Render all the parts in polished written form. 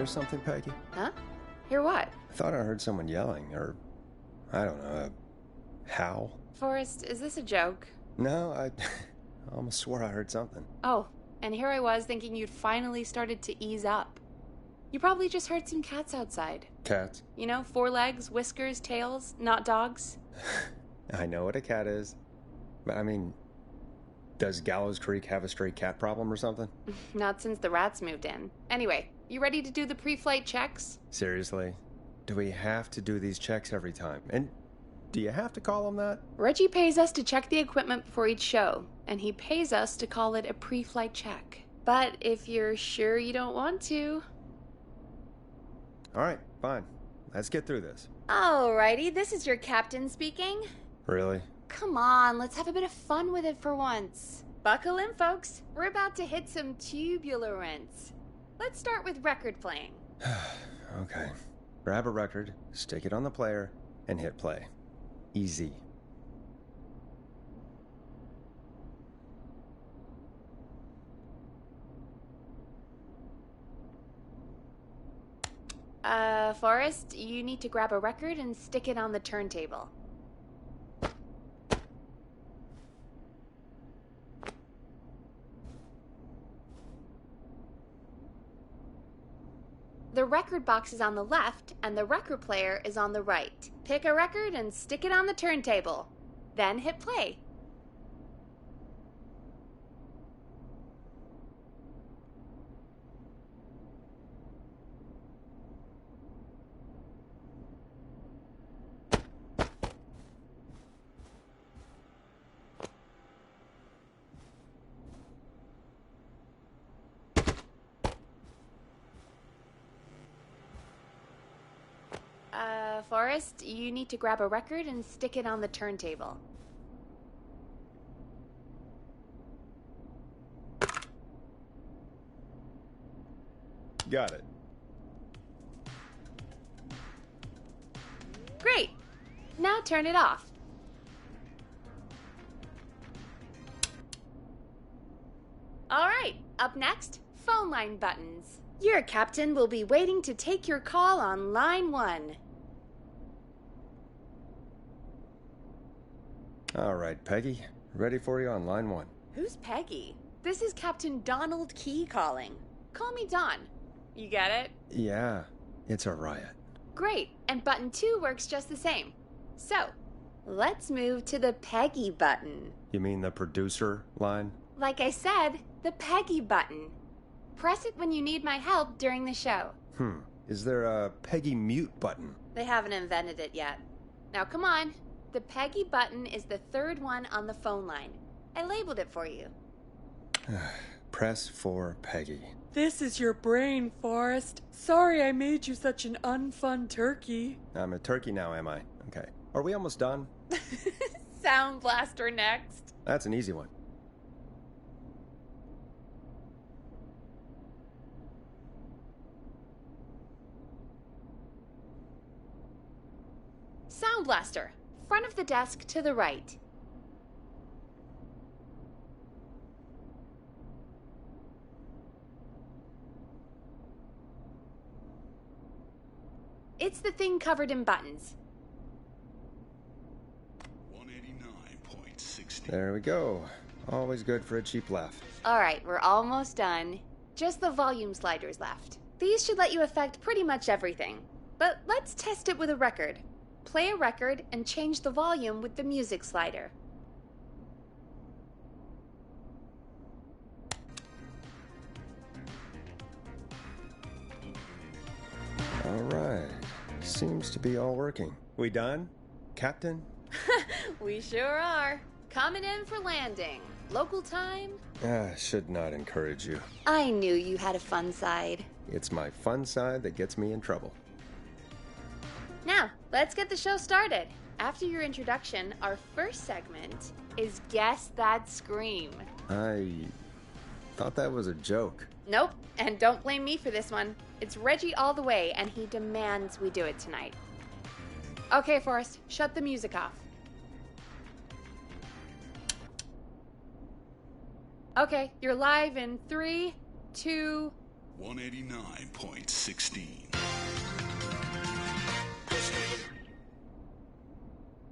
hear something, Peggy? Huh? Hear what? I thought I heard someone yelling, or, I don't know, a howl. Forrest, is this a joke? No, I almost swore I heard something. Oh, and here I was thinking you'd finally started to ease up. You probably just heard some cats outside. Cats? You know, 4 legs, whiskers, tails, not dogs. I know what a cat is. But I mean, does Gallows Creek have a stray cat problem or something? Not since the rats moved in. Anyway, you ready to do the pre-flight checks? Seriously? Do we have to do these checks every time? And do you have to call them that? Reggie pays us to check the equipment before each show, and he pays us to call it a pre-flight check. But if you're sure you don't want to... All right, fine. Let's get through this. Alrighty, this is your captain speaking. Really? Come on, let's have a bit of fun with it for once. Buckle in, folks. We're about to hit some tubulance. Let's start with record playing. Okay. Grab a record, stick it on the player, and hit play. Easy. Forrest, you need to grab a record and stick it on the turntable. The record box is on the left, and the record player is on the right. Pick a record and stick it on the turntable. Then hit play. Forrest, you need to grab a record and stick it on the turntable. Got it. Great! Now turn it off. Alright, up next, phone line buttons. Your captain will be waiting to take your call on line 1. All right, Peggy. Ready for you on line 1. Who's Peggy? This is Captain Donald Key calling. Call me Don. You get it? Yeah, it's a riot. Great, and button 2 works just the same. So, let's move to the Peggy button. You mean the producer line? Like I said, the Peggy button. Press it when you need my help during the show. Is there a Peggy mute button? They haven't invented it yet. Now come on. The Peggy button is the 3rd one on the phone line. I labeled it for you. Press for Peggy. This is your brain, Forrest. Sorry I made you such an unfun turkey. I'm a turkey now, am I? Okay. Are we almost done? Sound Blaster next. That's an easy one. Sound Blaster. Front of the desk to the right. It's the thing covered in buttons. 189.60. There we go. Always good for a cheap laugh. Alright, we're almost done. Just the volume sliders left. These should let you affect pretty much everything. But let's test it with a record. Play a record and change the volume with the music slider. All right. Seems to be all working. We done, Captain? We sure are. Coming in for landing. Local time? Should not encourage you. I knew you had a fun side. It's my fun side that gets me in trouble. Now, let's get the show started. After your introduction, our first segment is Guess That Scream. I thought that was a joke. Nope, and don't blame me for this one. It's Reggie all the way, and he demands we do it tonight. Okay, Forrest, shut the music off. Okay, you're live in 3, 2, 189.16.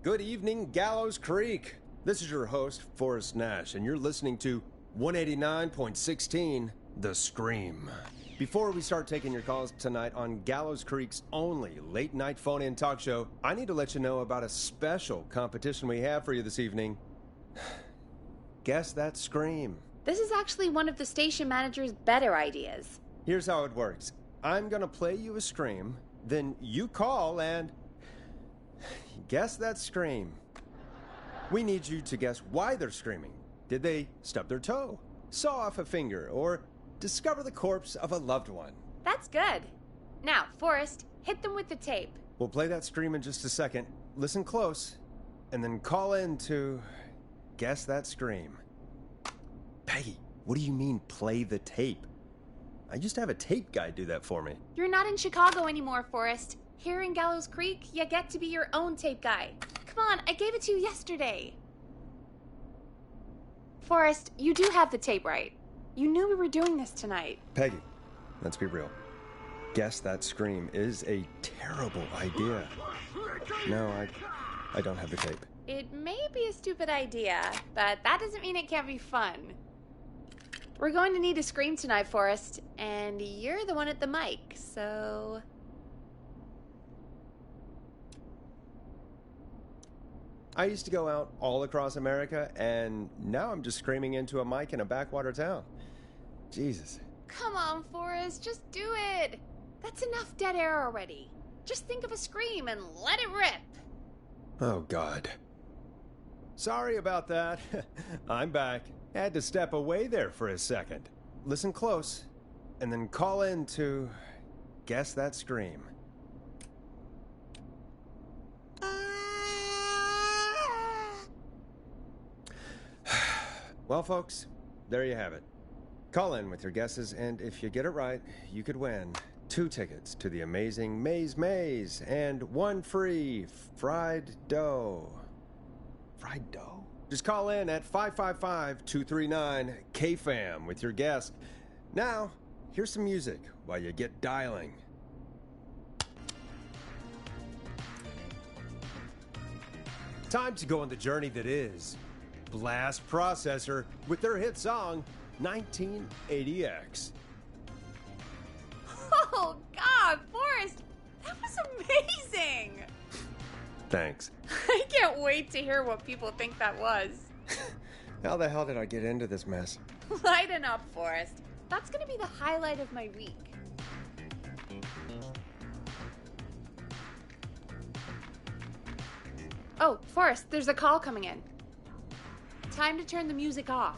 Good evening, Gallows Creek. This is your host, Forrest Nash, and you're listening to 189.16, The Scream. Before we start taking your calls tonight on Gallows Creek's only late-night phone-in talk show, I need to let you know about a special competition we have for you this evening. Guess that scream. This is actually one of the station manager's better ideas. Here's how it works. I'm gonna play you a scream, then you call and guess that scream. We need you to guess why they're screaming. Did they stub their toe, saw off a finger, or discover the corpse of a loved one? That's good. Now, Forrest, hit them with the tape. We'll play that scream in just a second. Listen close, and then call in to guess that scream. Peggy, what do you mean, play the tape? I used to have a tape guy do that for me. You're not in Chicago anymore, Forrest. Here in Gallows Creek, you get to be your own tape guy. Come on, I gave it to you yesterday. Forrest, you do have the tape right. You knew we were doing this tonight. Peggy, let's be real. Guess that scream is a terrible idea. No, I don't have the tape. It may be a stupid idea, but that doesn't mean it can't be fun. We're going to need a scream tonight, Forrest, and you're the one at the mic, so... I used to go out all across America, and now I'm just screaming into a mic in a backwater town. Jesus. Come on, Forrest, just do it. That's enough dead air already. Just think of a scream and let it rip. Oh, God. Sorry about that. I'm back. Had to step away there for a second. Listen close, and then call in to guess that scream. Well, folks, there you have it. Call in with your guesses, and if you get it right, you could win 2 tickets to the amazing Maze and 1 free fried dough. Fried dough? Just call in at 555-239-KFAM with your guess. Now, here's some music while you get dialing. Time to go on the journey that is Blast Processor with their hit song 1980X. Oh, God, Forrest, that was amazing. Thanks. I can't wait to hear what people think that was. How the hell did I get into this mess? Lighten up, Forrest. That's going to be the highlight of my week. Oh, Forrest, there's a call coming in. Time to turn the music off.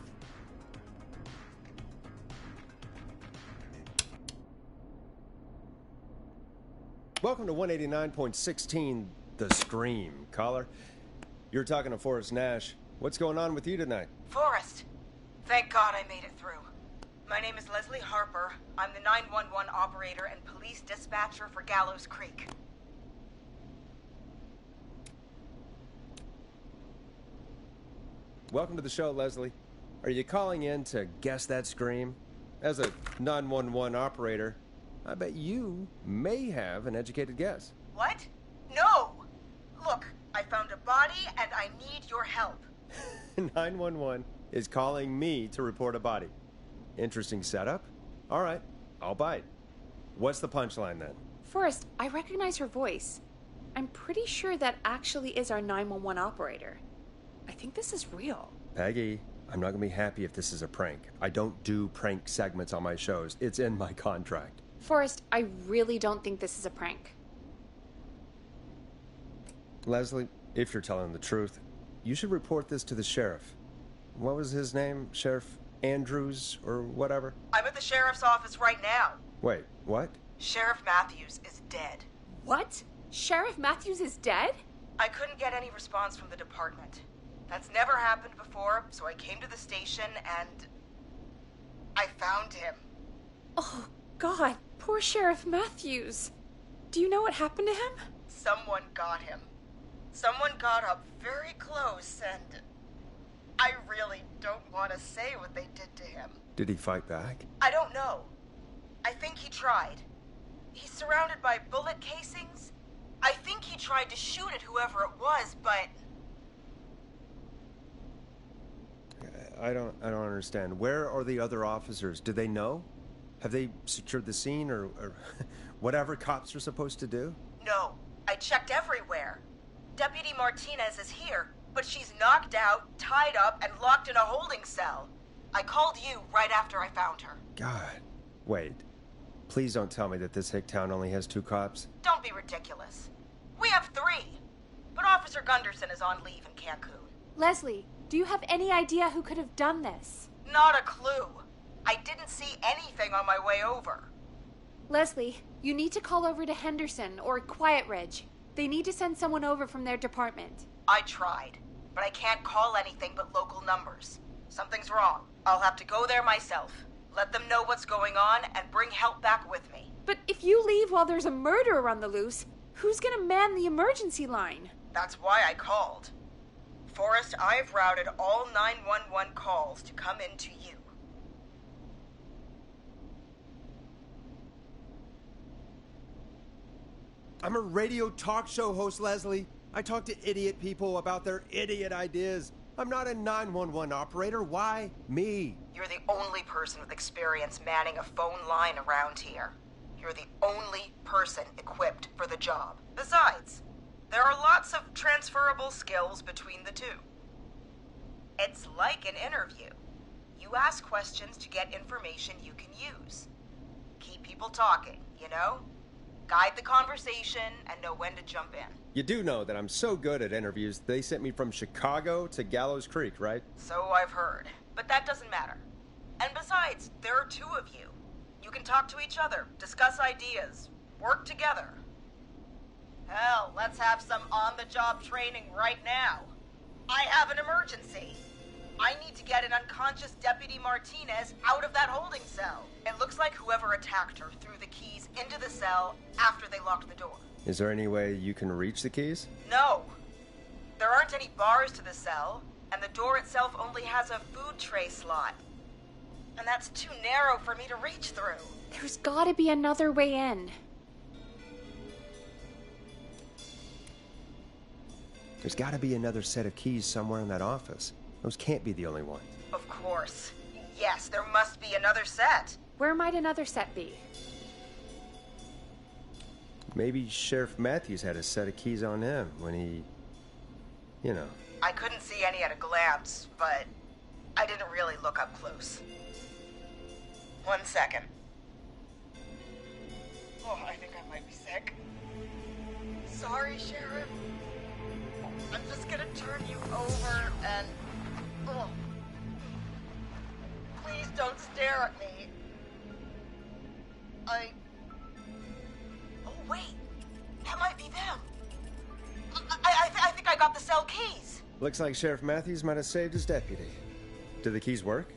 Welcome to 189.16, The Scream. Caller, you're talking to Forrest Nash. What's going on with you tonight? Forrest, thank God I made it through. My name is Leslie Harper. I'm the 911 operator and police dispatcher for Gallows Creek. Welcome to the show, Leslie. Are you calling in to guess that scream? As a 911 operator, I bet you may have an educated guess. What? No! Look, I found a body and I need your help. 911 is calling me to report a body. Interesting setup. All right, I'll bite. What's the punchline then? Forrest, I recognize her voice. I'm pretty sure that actually is our 911 operator. I think this is real. Peggy, I'm not going to be happy if this is a prank. I don't do prank segments on my shows. It's in my contract. Forrest, I really don't think this is a prank. Leslie, if you're telling the truth, you should report this to the sheriff. What was his name? Sheriff Andrews or whatever? I'm at the sheriff's office right now. Wait, what? Sheriff Matthews is dead. What? Sheriff Matthews is dead? I couldn't get any response from the department. That's never happened before, so I came to the station and I found him. Oh, God, poor Sheriff Matthews. Do you know what happened to him? Someone got him. Someone got up very close and I really don't want to say what they did to him. Did he fight back? I don't know. I think he tried. He's surrounded by bullet casings. I think he tried to shoot at whoever it was, but... I don't understand. Where are the other officers? Do they know? Have they secured the scene or whatever cops are supposed to do? No, I checked everywhere. Deputy Martinez is here, but she's knocked out, tied up, and locked in a holding cell. I called you right after I found her. God. Wait. Please don't tell me that this hick town only has 2 cops. Don't be ridiculous. We have 3. But Officer Gunderson is on leave in Cancun. Leslie, do you have any idea who could have done this? Not a clue. I didn't see anything on my way over. Leslie, you need to call over to Henderson or Quiet Ridge. They need to send someone over from their department. I tried, but I can't call anything but local numbers. Something's wrong. I'll have to go there myself. Let them know what's going on and bring help back with me. But if you leave while there's a murderer on the loose, who's gonna man the emergency line? That's why I called. Forrest, I've routed all 911 calls to come in to you. I'm a radio talk show host, Leslie. I talk to idiot people about their idiot ideas. I'm not a 911 operator. Why me? You're the only person with experience manning a phone line around here. You're the only person equipped for the job. Besides, there are lots of transferable skills between the two. It's like an interview. You ask questions to get information you can use. Keep people talking, you know? Guide the conversation and know when to jump in. You do know that I'm so good at interviews, they sent me from Chicago to Gallows Creek, right? So I've heard. But that doesn't matter. And besides, there are 2 of you. You can talk to each other, discuss ideas, work together. Hell, let's have some on-the-job training right now. I have an emergency. I need to get an unconscious Deputy Martinez out of that holding cell. It looks like whoever attacked her threw the keys into the cell after they locked the door. Is there any way you can reach the keys? No. There aren't any bars to the cell, and the door itself only has a food tray slot. And that's too narrow for me to reach through. There's gotta be another way in. There's gotta be another set of keys somewhere in that office. Those can't be the only ones. Of course. Yes, there must be another set. Where might another set be? Maybe Sheriff Matthews had a set of keys on him when he... you know. I couldn't see any at a glance, but I didn't really look up close. 1 second. Oh, I think I might be sick. Sorry, Sheriff. I'm just gonna turn you over and... Oh. Please don't stare at me. Oh, wait. That might be them. I think I got the cell keys. Looks like Sheriff Matthews might have saved his deputy. Do the keys work?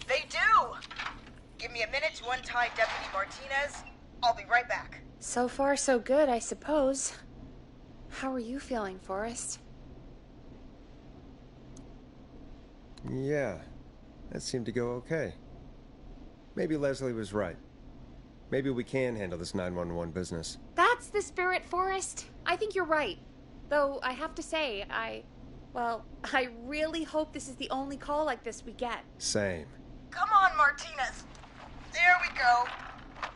They do! Give me a minute to untie Deputy Martinez. I'll be right back. So far, so good, I suppose. How are you feeling, Forrest? Yeah, that seemed to go okay. Maybe Leslie was right. Maybe we can handle this 911 business. That's the spirit, Forrest. I think you're right. Though, I have to say, I really hope this is the only call like this we get. Same. Come on, Martinez. There we go.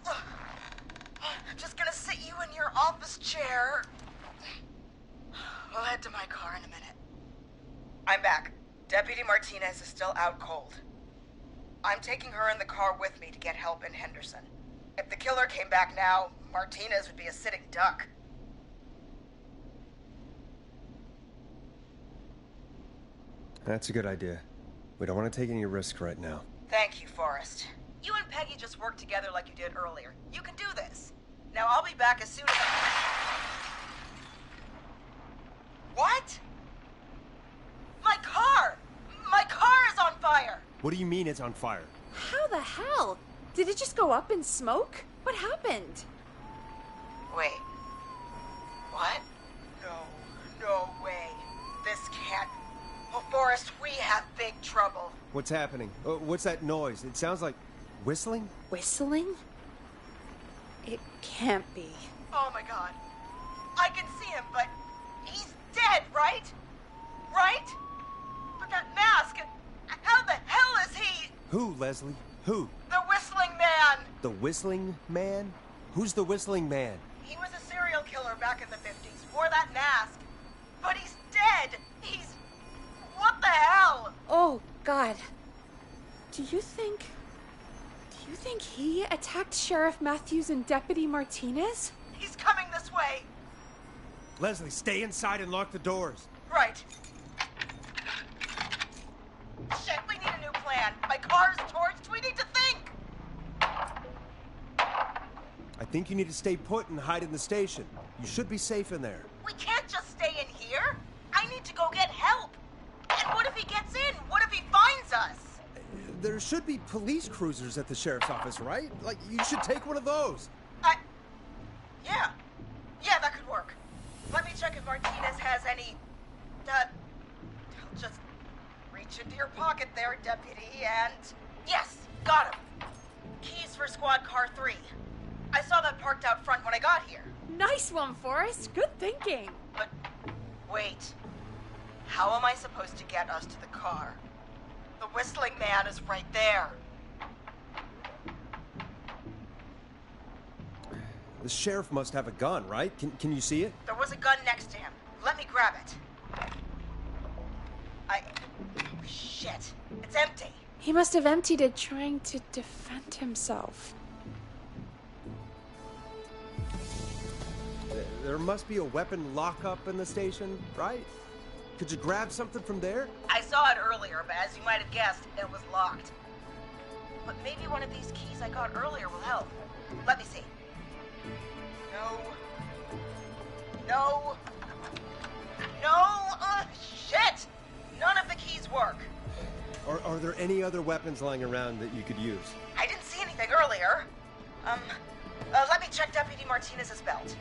I'm just gonna sit you in your office chair. We'll head to my car in a minute. I'm back. Deputy Martinez is still out cold. I'm taking her in the car with me to get help in Henderson. If the killer came back now, Martinez would be a sitting duck. That's a good idea. We don't want to take any risk right now. Thank you, Forrest. You and Peggy just worked together like you did earlier. You can do this. Now I'll be back as soon as What? My car! My car is on fire! What do you mean it's on fire? How the hell? Did it just go up in smoke? What happened? Wait. What? No way. This can't... Oh, Forrest, we have big trouble. What's happening? What's that noise? It sounds like... whistling? Whistling? It can't be. Oh my god. I can see him, but he's dead, right? Right? But that mask, how the hell is he? Who, Leslie? Who? The Whistling Man! The Whistling Man? Who's the Whistling Man? He was a serial killer back in the 50s, wore that mask. But he's dead! He's... What the hell? Oh, God. Do you think he attacked Sheriff Matthews and Deputy Martinez? He's coming this way. Leslie, stay inside and lock the doors. Right. Shit, we need a new plan. My car's torched. We need to think. I think you need to stay put and hide in the station. You should be safe in there. We can't just stay in here. I need to go get help. And what if he gets in? What if he finds us? There should be police cruisers at the sheriff's office, right? Like, you should take one of those. Yeah. Yeah, that could work. Let me check if Martinez has any... I'll just reach into your pocket there, Deputy, and... Yes, got him. Keys for Squad Car 3. I saw that parked out front when I got here. Nice one, Forrest. Good thinking. But, wait. How am I supposed to get us to the car? The Whistling Man is right there. The sheriff must have a gun, right? Can you see it? There was a gun next to him. Let me grab it. Oh, shit. It's empty. He must have emptied it trying to defend himself. There must be a weapon lockup in the station, right? Could you grab something from there? I saw it earlier, but as you might have guessed, it was locked. But maybe one of these keys I got earlier will help. Let me see. No. Shit! None of the keys work. Are there any other weapons lying around that you could use? I didn't see anything earlier. Let me check Deputy Martinez's belt.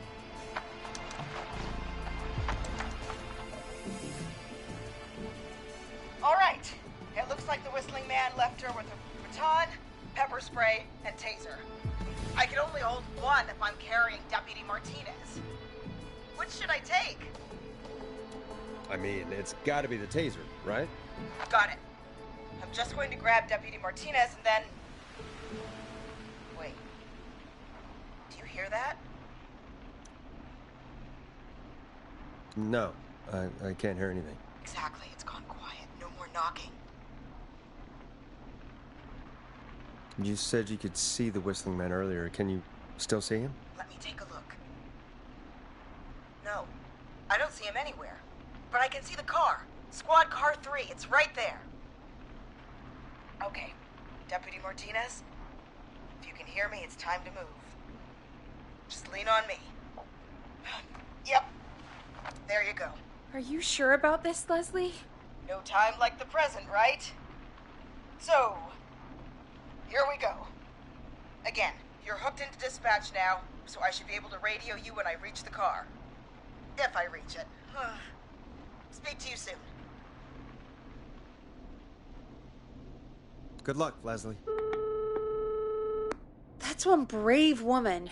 All right. It looks like the Whistling Man left her with a baton, pepper spray, and taser. I can only hold one if I'm carrying Deputy Martinez. Which should I take? I mean, it's gotta be the taser, right? Got it. I'm just going to grab Deputy Martinez and then... Wait. Do you hear that? No, I can't hear anything. Exactly. It's gone quiet. No more knocking. You said you could see the Whistling Man earlier. Can you still see him? Let me take a look. No, I don't see him anywhere. But I can see the car. Squad Car 3. It's right there. Okay, Deputy Martinez, if you can hear me, it's time to move. Just lean on me. Yep. There you go. Are you sure about this, Leslie? No time like the present, right? So, here we go. Again, you're hooked into dispatch now, so I should be able to radio you when I reach the car. If I reach it. Speak to you soon. Good luck, Leslie. That's one brave woman.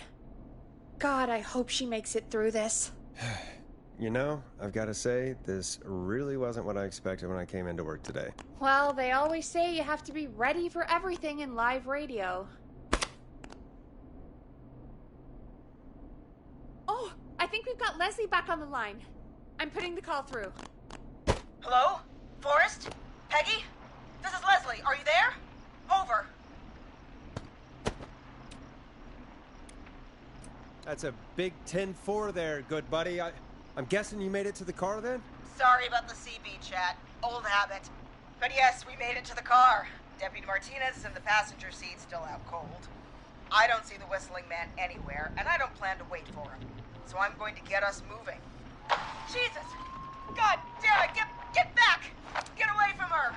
God, I hope she makes it through this. You know, I've got to say, this really wasn't what I expected when I came into work today. Well, they always say you have to be ready for everything in live radio. Oh, I think we've got Leslie back on the line. I'm putting the call through. Hello? Forrest? Peggy? This is Leslie. Are you there? Over. That's a big 10-4 there, good buddy. I'm guessing you made it to the car then? Sorry about the CB chat. Old habit. But yes, we made it to the car. Deputy Martinez is in the passenger seat, still out cold. I don't see the Whistling Man anywhere, and I don't plan to wait for him. So I'm going to get us moving. Jesus! God damn it! Get back! Get away from her!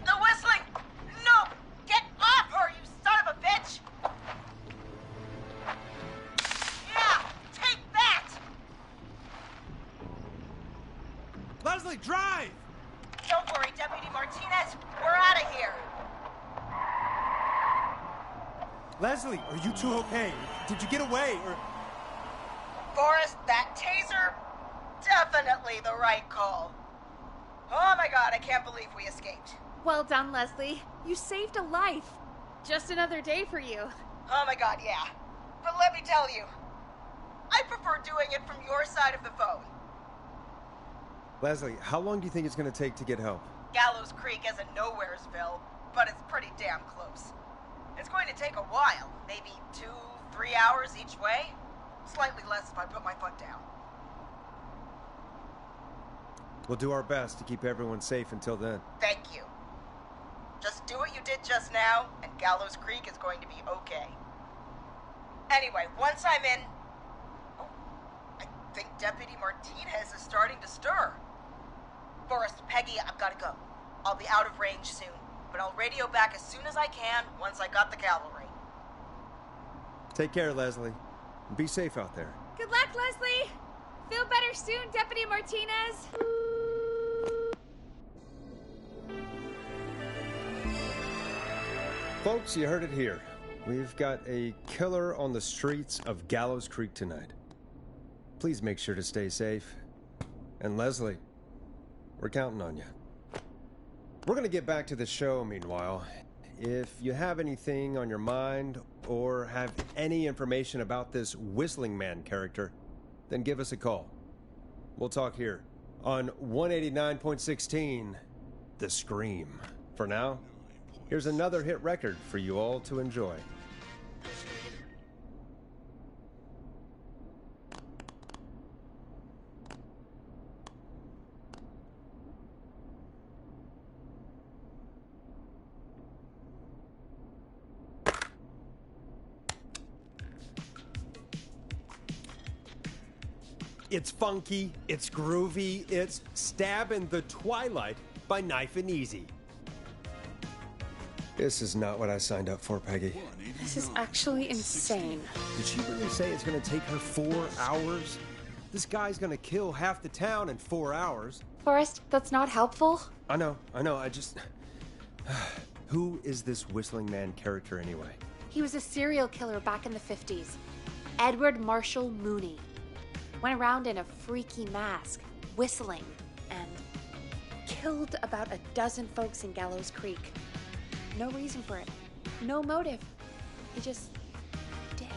The Whistling! No! Get off her, you son of a bitch! Yeah! Take that! Leslie, drive! Don't worry, Deputy Martinez. We're out of here. Leslie, are you two okay? Did you get away, or... Forrest, that taser? Definitely the right call. Oh my god, I can't believe we escaped. Well done, Leslie. You saved a life. Just another day for you. Oh my god, yeah. But let me tell you, I prefer doing it from your side of the phone. Leslie, how long do you think it's going to take to get help? Gallows Creek isn't Nowheresville, but it's pretty damn close. It's going to take a while, maybe 2-3 hours each way. Slightly less if I put my foot down. We'll do our best to keep everyone safe until then. Thank you. Just do what you did just now, and Gallows Creek is going to be okay. Anyway, once I'm in... Oh, I think Deputy Martinez is starting to stir. Forrest, Peggy, I've got to go. I'll be out of range soon, but I'll radio back as soon as I can once I got the cavalry. Take care, Leslie. And be safe out there. Good luck, Leslie. Feel better soon, Deputy Martinez. Folks, you heard it here. We've got a killer on the streets of Gallows Creek tonight. Please make sure to stay safe. And Leslie, we're counting on you. We're going to get back to the show meanwhile. If you have anything on your mind or have any information about this Whistling Man character, then give us a call. We'll talk here on 189.16, The Scream. For now, here's another hit record for you all to enjoy. It's funky, it's groovy, it's Stab in the Twilight by Knife and Easy. This is not what I signed up for, Peggy. This is actually insane. Did she really say it's gonna take her 4 hours? This guy's gonna kill half the town in 4 hours. Forrest, that's not helpful. I know, I just... Who is this Whistling Man character anyway? He was a serial killer back in the 50s. Edward Marshall Mooney. Went around in a freaky mask, whistling, and killed about a dozen folks in Gallows Creek. No reason for it. No motive. He just did.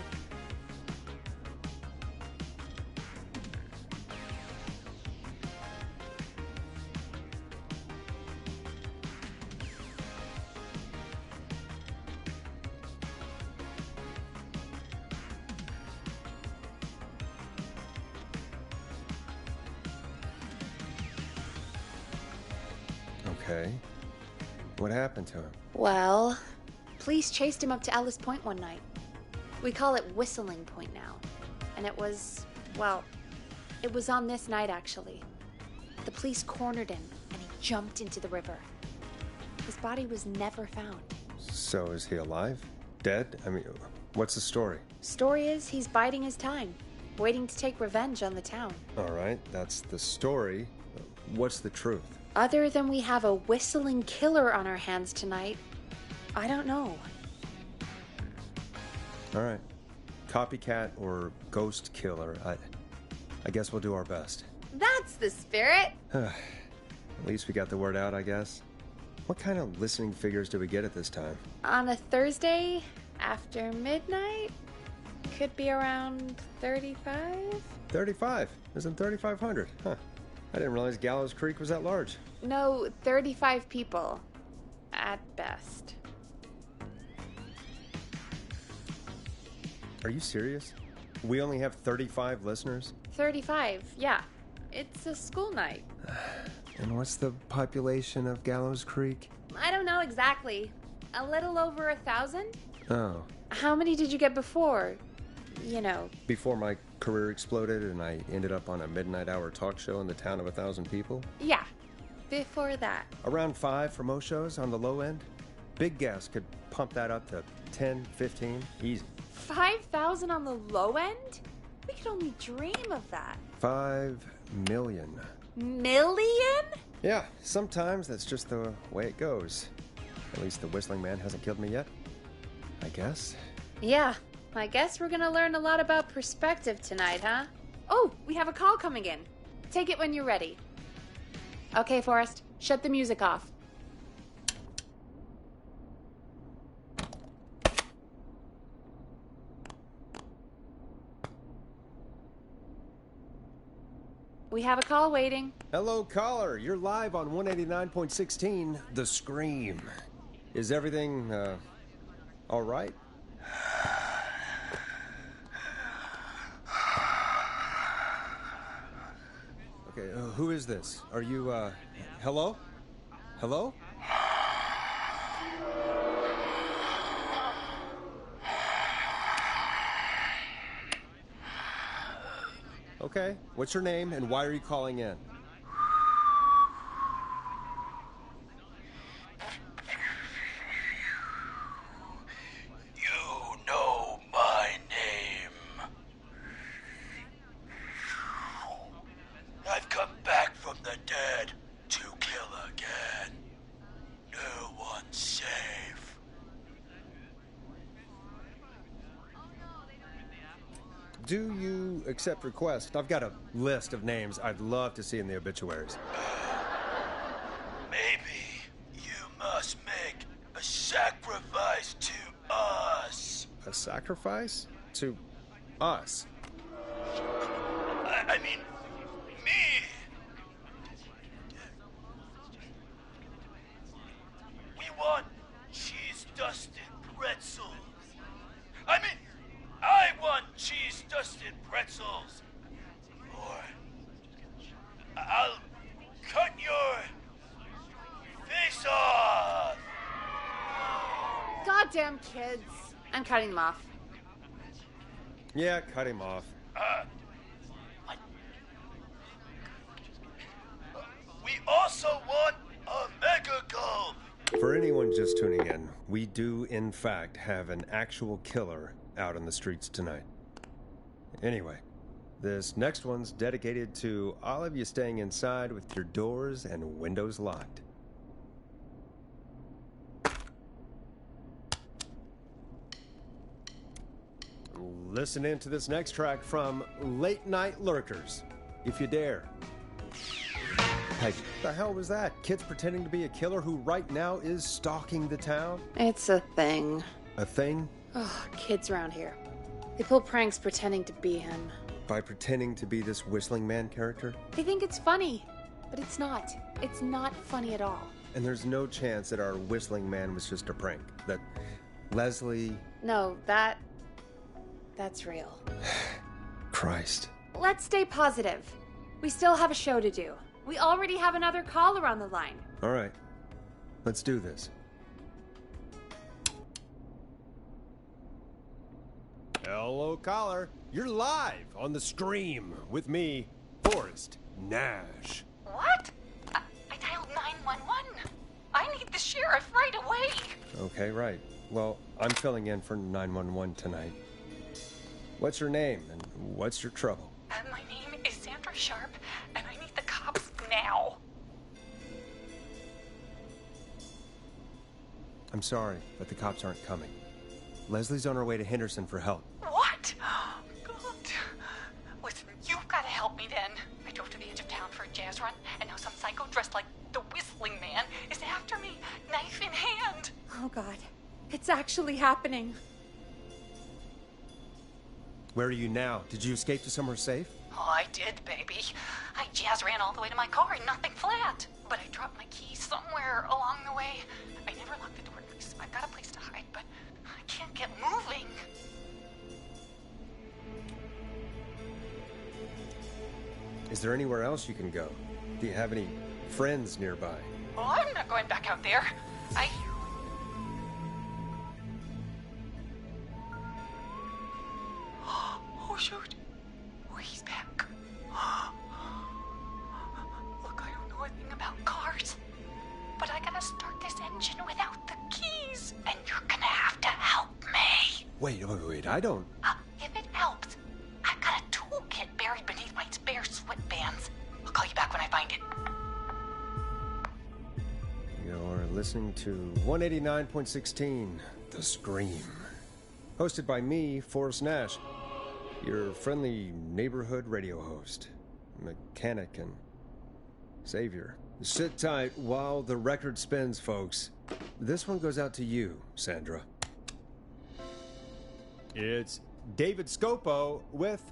Okay. What happened to him? Well, police chased him up to Ellis Point one night. We call it Whistling Point now. And it was, well, it was on this night actually. The police cornered him and he jumped into the river. His body was never found. So is he alive? Dead? I mean, what's the story? Story is he's biding his time, waiting to take revenge on the town. All right, that's the story. What's the truth? Other than we have a whistling killer on our hands tonight, I don't know. All right. Copycat or ghost killer. I guess we'll do our best. That's the spirit. At least we got the word out, I guess. What kind of listening figures do we get at this time? On a Thursday after midnight, could be around 35? 35. Isn't 3,500? Huh. I didn't realize Gallows Creek was that large. No, 35 people. At best. Are you serious? We only have 35 listeners? 35, yeah. It's a school night. And what's the population of Gallows Creek? I don't know exactly. A little over 1,000? Oh. How many did you get before? You know. Before my career exploded and I ended up on a midnight hour talk show in the town of 1,000 people? Yeah. Before that. Around 5 for most shows on the low end. Big gas could pump that up to 10, 15, easy. 5,000 on the low end? We could only dream of that. 5 million. Million? Yeah, sometimes that's just the way it goes. At least the Whistling Man hasn't killed me yet. I guess. Yeah, I guess we're gonna learn a lot about perspective tonight, huh? Oh, we have a call coming in. Take it when you're ready. Okay, Forrest, shut the music off. We have a call waiting. Hello, caller. You're live on 189.16, The Scream. Is everything, all right? Okay, who is this? Are you, hello? Hello? Okay, what's your name and why are you calling in? You know my name. I've come back from the dead to kill again. No one's safe. Do you accept requests? I've got a list of names I'd love to see in the obituaries. Maybe you must make a sacrifice to us. A sacrifice? To us? I mean, me. We want cheese-dusted pretzels. I mean, I want cheese-dusted pretzels. Or I'll cut your face off. Goddamn kids. I'm cutting them off. Yeah, cut him off. What? We also want a mega gulp. For anyone just tuning in, we do, in fact, have an actual killer out on the streets tonight. Anyway, this next one's dedicated to all of you staying inside with your doors and windows locked. Listen in to this next track from Late Night Lurkers, if you dare. Hey, the hell was that? Kids pretending to be a killer who right now is stalking the town? It's a thing. A thing? Oh, kids around here. They pull pranks pretending to be him. By pretending to be this whistling man character? They think it's funny, but it's not. It's not funny at all. And there's no chance that our whistling man was just a prank. That Leslie... No, that's real. Christ. Let's stay positive. We still have a show to do. We already have another caller on the line. All right. Let's do this. Hello, caller. You're live on The Scream with me, Forrest Nash. What? I dialed 911. I need the sheriff right away. Okay, right. Well, I'm filling in for 911 tonight. What's your name and what's your trouble? My name is Sandra Sharp, and I need the cops now. I'm sorry, but the cops aren't coming. Leslie's on her way to Henderson for help. What? God. Listen, you've got to help me then. I drove to the edge of town for a jazz run, and now some psycho dressed like the Whistling Man is after me, knife in hand. Oh, God. It's actually happening. Where are you now? Did you escape to somewhere safe? Oh, I did, baby. I jazz ran all the way to my car and nothing flat. But I dropped my keys somewhere along the way. I never locked the door, so I've got a place to hide, but I can't get moving. Is there anywhere else you can go? Do you have any friends nearby? Oh, I'm not going back out there. Oh, shoot. Oh, he's back. Look, I don't know anything about cars, but I gotta start this engine without the keys, and you're gonna have to help me. Wait, I don't... If it helps, I've got a toolkit buried beneath my spare sweatbands. I'll call you back when I find it. You're listening to 189.16, The Scream. Hosted by me, Forrest Nash, your friendly neighborhood radio host, mechanic, and savior. Sit tight while the record spins, folks. This one goes out to you, Sandra. It's David Scopo with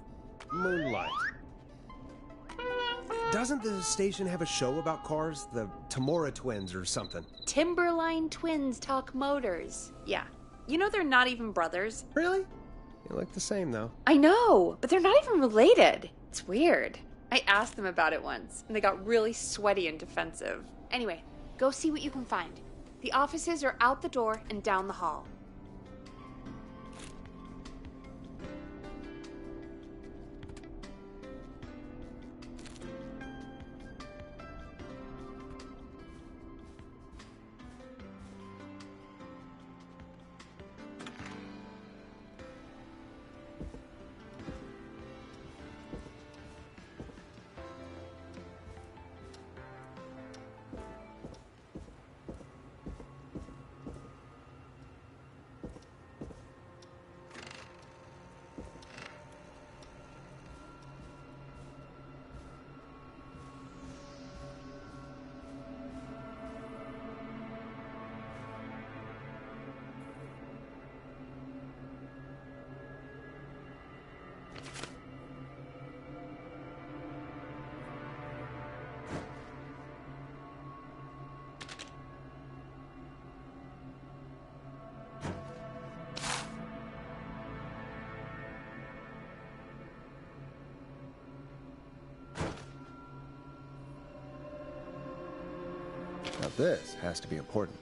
Moonlight. Doesn't the station have a show about cars? The Tamora twins or something? Timberline twins talk motors. Yeah. You know they're not even brothers. Really? You look the same, though. I know, but they're not even related. It's weird. I asked them about it once, and they got really sweaty and defensive. Anyway, go see what you can find. The offices are out the door and down the hall. Now this has to be important.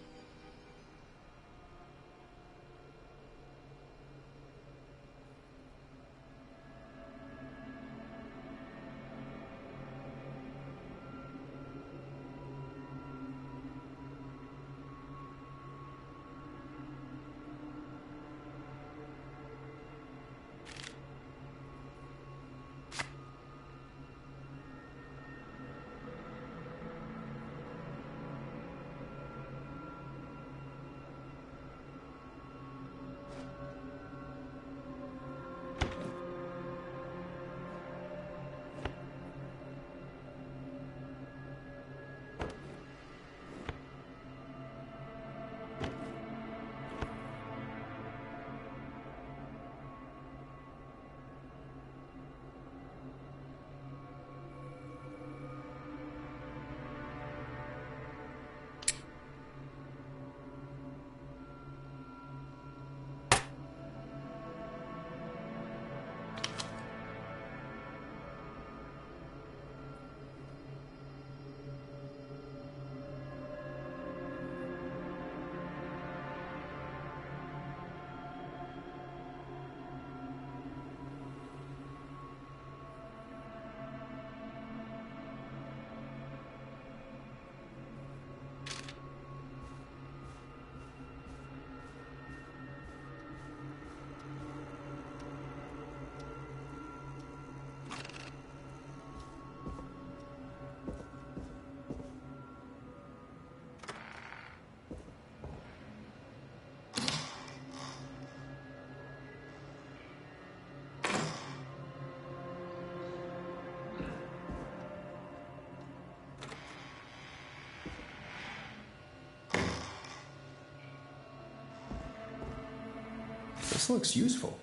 This looks useful.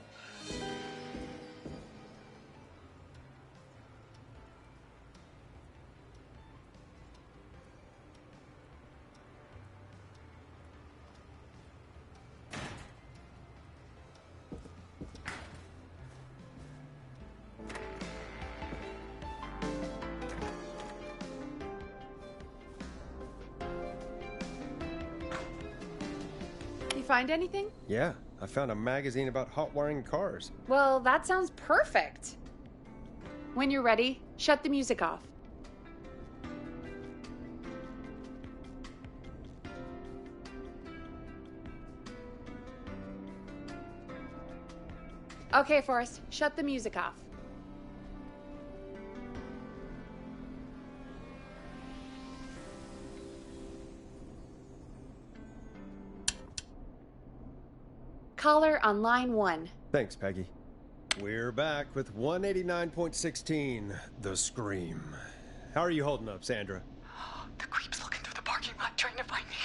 You find anything? Yeah, I found a magazine about hot wiring cars. Well, that sounds perfect. When you're ready, shut the music off. Okay, Forrest, shut the music off. caller on line 1. Thanks, Peggy. We're back with 189.16, The Scream. How are you holding up, Sandra? The creep's looking through the parking lot trying to find me.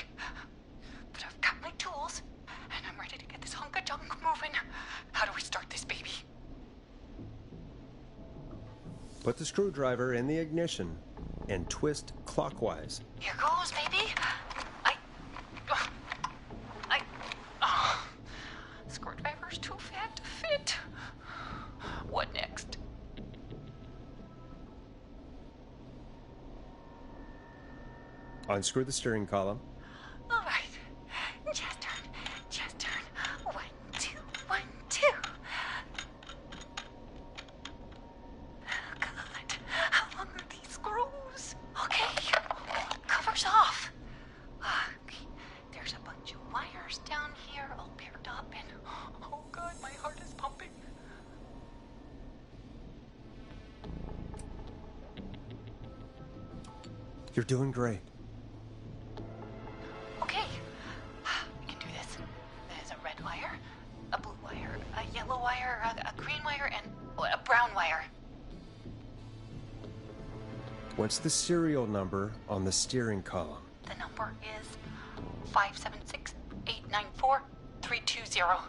But I've got my tools, and I'm ready to get this hunk of junk moving. How do we start this baby? Put the screwdriver in the ignition and twist clockwise. Here goes, baby. Screwdriver's too fat to fit. What next? Unscrew the steering column. All right. Just turn. 1, 2, 1, 2. God, how long are these screws? Okay, cover's off. Okay, there's a bunch of wires down here all paired up, and oh God, my heart is pumping. You're doing great. Okay, we can do this. There's a red wire, a blue wire, a yellow wire, a green wire, and a brown wire. What's the serial number on the steering column? The number is 576-894-320.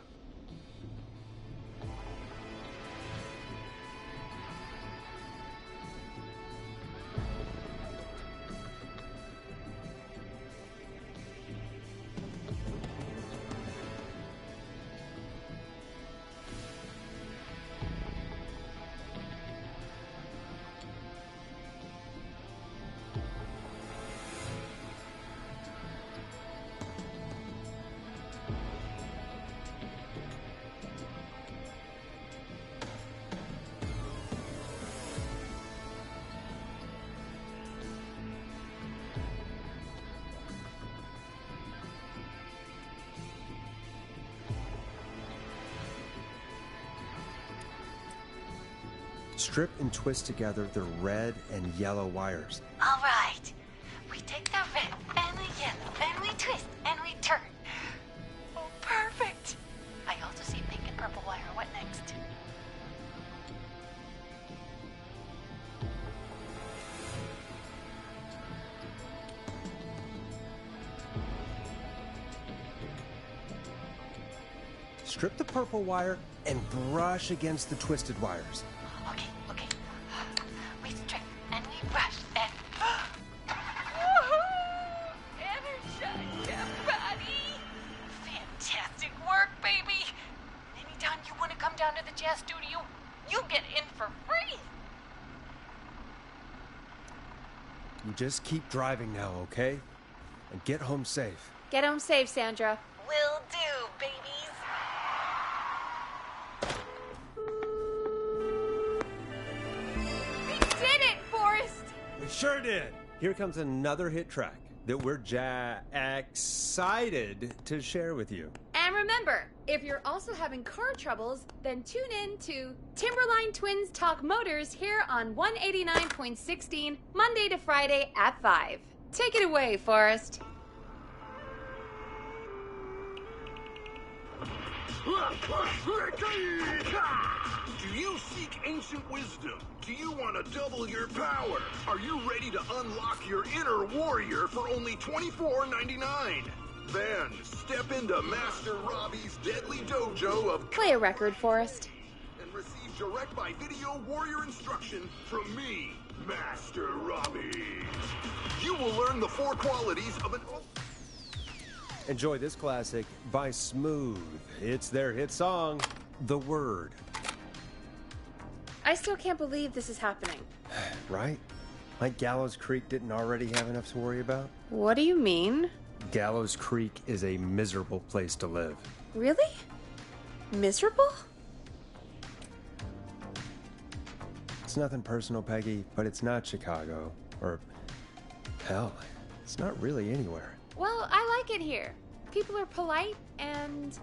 Strip and twist together the red and yellow wires. All right. We take the red and the yellow and we twist and we turn. Oh, perfect. I also see pink and purple wire. What next? Strip the purple wire and brush against the twisted wires. Okay. We strip and we brush and... Energize your body! Fantastic work, baby! Anytime you want to come down to the jazz studio, you get in for free! You just keep driving now, okay? And get home safe. Get home safe, Sandra. Will do, babies! We did it, Forrest! We sure did. Here comes another hit track that we're excited to share with you. And remember, if you're also having car troubles, then tune in to Timberline Twins Talk Motors here on 189.16, Monday to Friday at 5. Take it away, Forrest. Do you seek ancient wisdom? Do you want to double your power? Are you ready to unlock your inner warrior for only $24.99? Then step into Master Robbie's deadly dojo of Play a record, Forrest. and receive direct by video warrior instruction from me, Master Robbie. You will learn the 4 qualities of an... Enjoy this classic by Smooth. It's their hit song, The Word. I still can't believe this is happening. Right? Like Gallows Creek didn't already have enough to worry about? What do you mean? Gallows Creek is a miserable place to live. Really? Miserable? It's nothing personal, Peggy, but it's not Chicago. Or, hell, it's not really anywhere. Well, I like it here. People are polite and,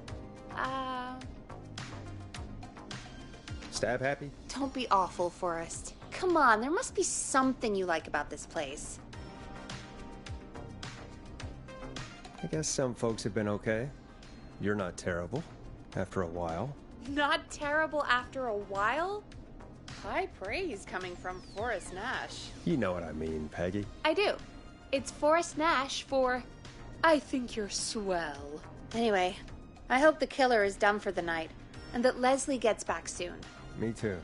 Stab happy? don't be awful, Forrest. Come on, there must be something you like about this place. I guess some folks have been okay. You're not terrible. after a while. Not terrible after a while? High praise coming from Forrest Nash. You know what I mean, Peggy. I do. It's Forrest Nash for I think you're swell. Anyway, I hope the killer is done for the night, and that Leslie gets back soon. Me too.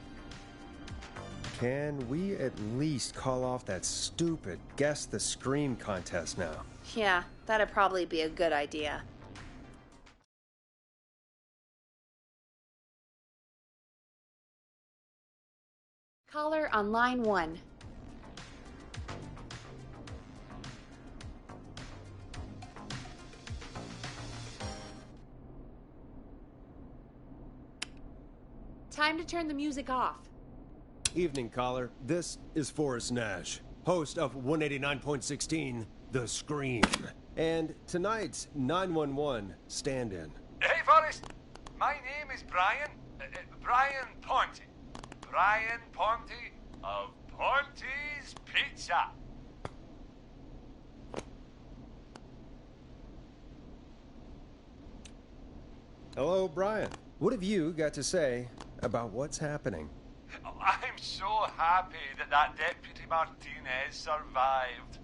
Can we at least call off that stupid Guess the Scream contest now? Yeah, that'd probably be a good idea. Caller on line 1. Time to turn the music off. Evening, caller. This is Forrest Nash, host of 189.16, The Scream. And tonight's 911 stand-in. Hey, Forrest. My name is Brian. Brian Ponte. Brian Ponte of Ponte's Pizza. Hello, Brian. What have you got to say about what's happening? I'm so happy that Deputy Martinez survived.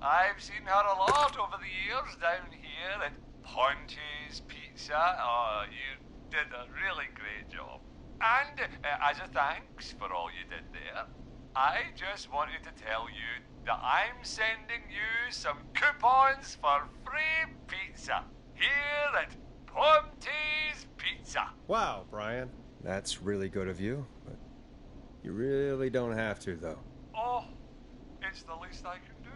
I've seen her a lot over the years down here at Ponte's Pizza. Oh, you did a really great job. And as a thanks for all you did there, I just wanted to tell you that I'm sending you some coupons for free pizza here at Ponte's Pizza. Wow, Brian. That's really good of you, but you really don't have to, though. Oh, it's the least I can do.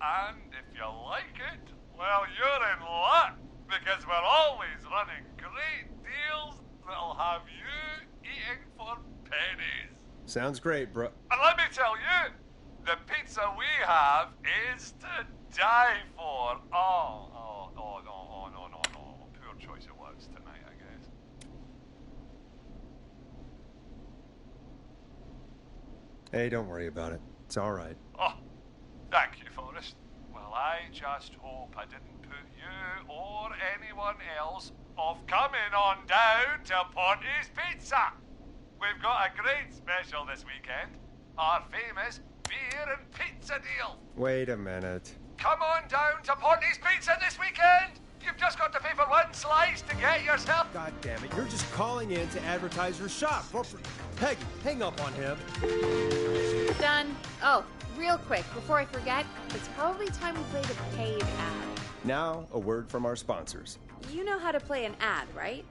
And if you like it, well, you're in luck, because we're always running great deals that'll have you eating for pennies. Sounds great, bro. And let me tell you, the pizza we have is to die for. No. Poor choice of words tonight, I guess. Hey, don't worry about it. It's all right. Oh, thank you, Forrest. Well, I just hope I didn't put you or anyone else off coming on down to Ponte's Pizza. We've got a great special this weekend. Our famous beer and pizza deal. Wait a minute. Come on down to Ponte's Pizza this weekend. You've just got to pay for one slice to get yourself. God damn it, you're just calling in to advertise your shop. Peggy, hang up on him. Done. Oh, real quick, before I forget, it's probably time we played a paid ad. Now, a word from our sponsors. You know how to play an ad, right?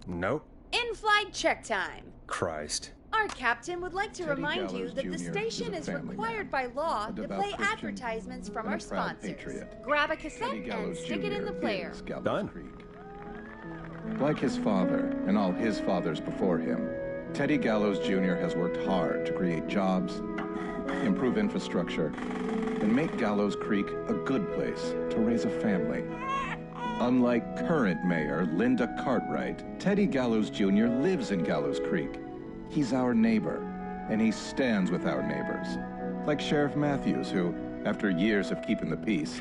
Nope. In-flight check time. Christ. Our captain would like to Teddy remind you Gallows that the Jr. station is is a family required man, by law a to devout play Christian, advertisements from and our a proud sponsors. patriot. Grab a cassette Teddy and Gallows stick it Jr. in the player. is Gallows Done. Creek. Like his father and all his fathers before him, Teddy Gallows Jr. has worked hard to create jobs, improve infrastructure, and make Gallows Creek a good place to raise a family. Unlike current mayor Linda Cartwright, Teddy Gallows Jr. lives in Gallows Creek. He's our neighbor, and he stands with our neighbors. Like Sheriff Matthews, who, after years of keeping the peace,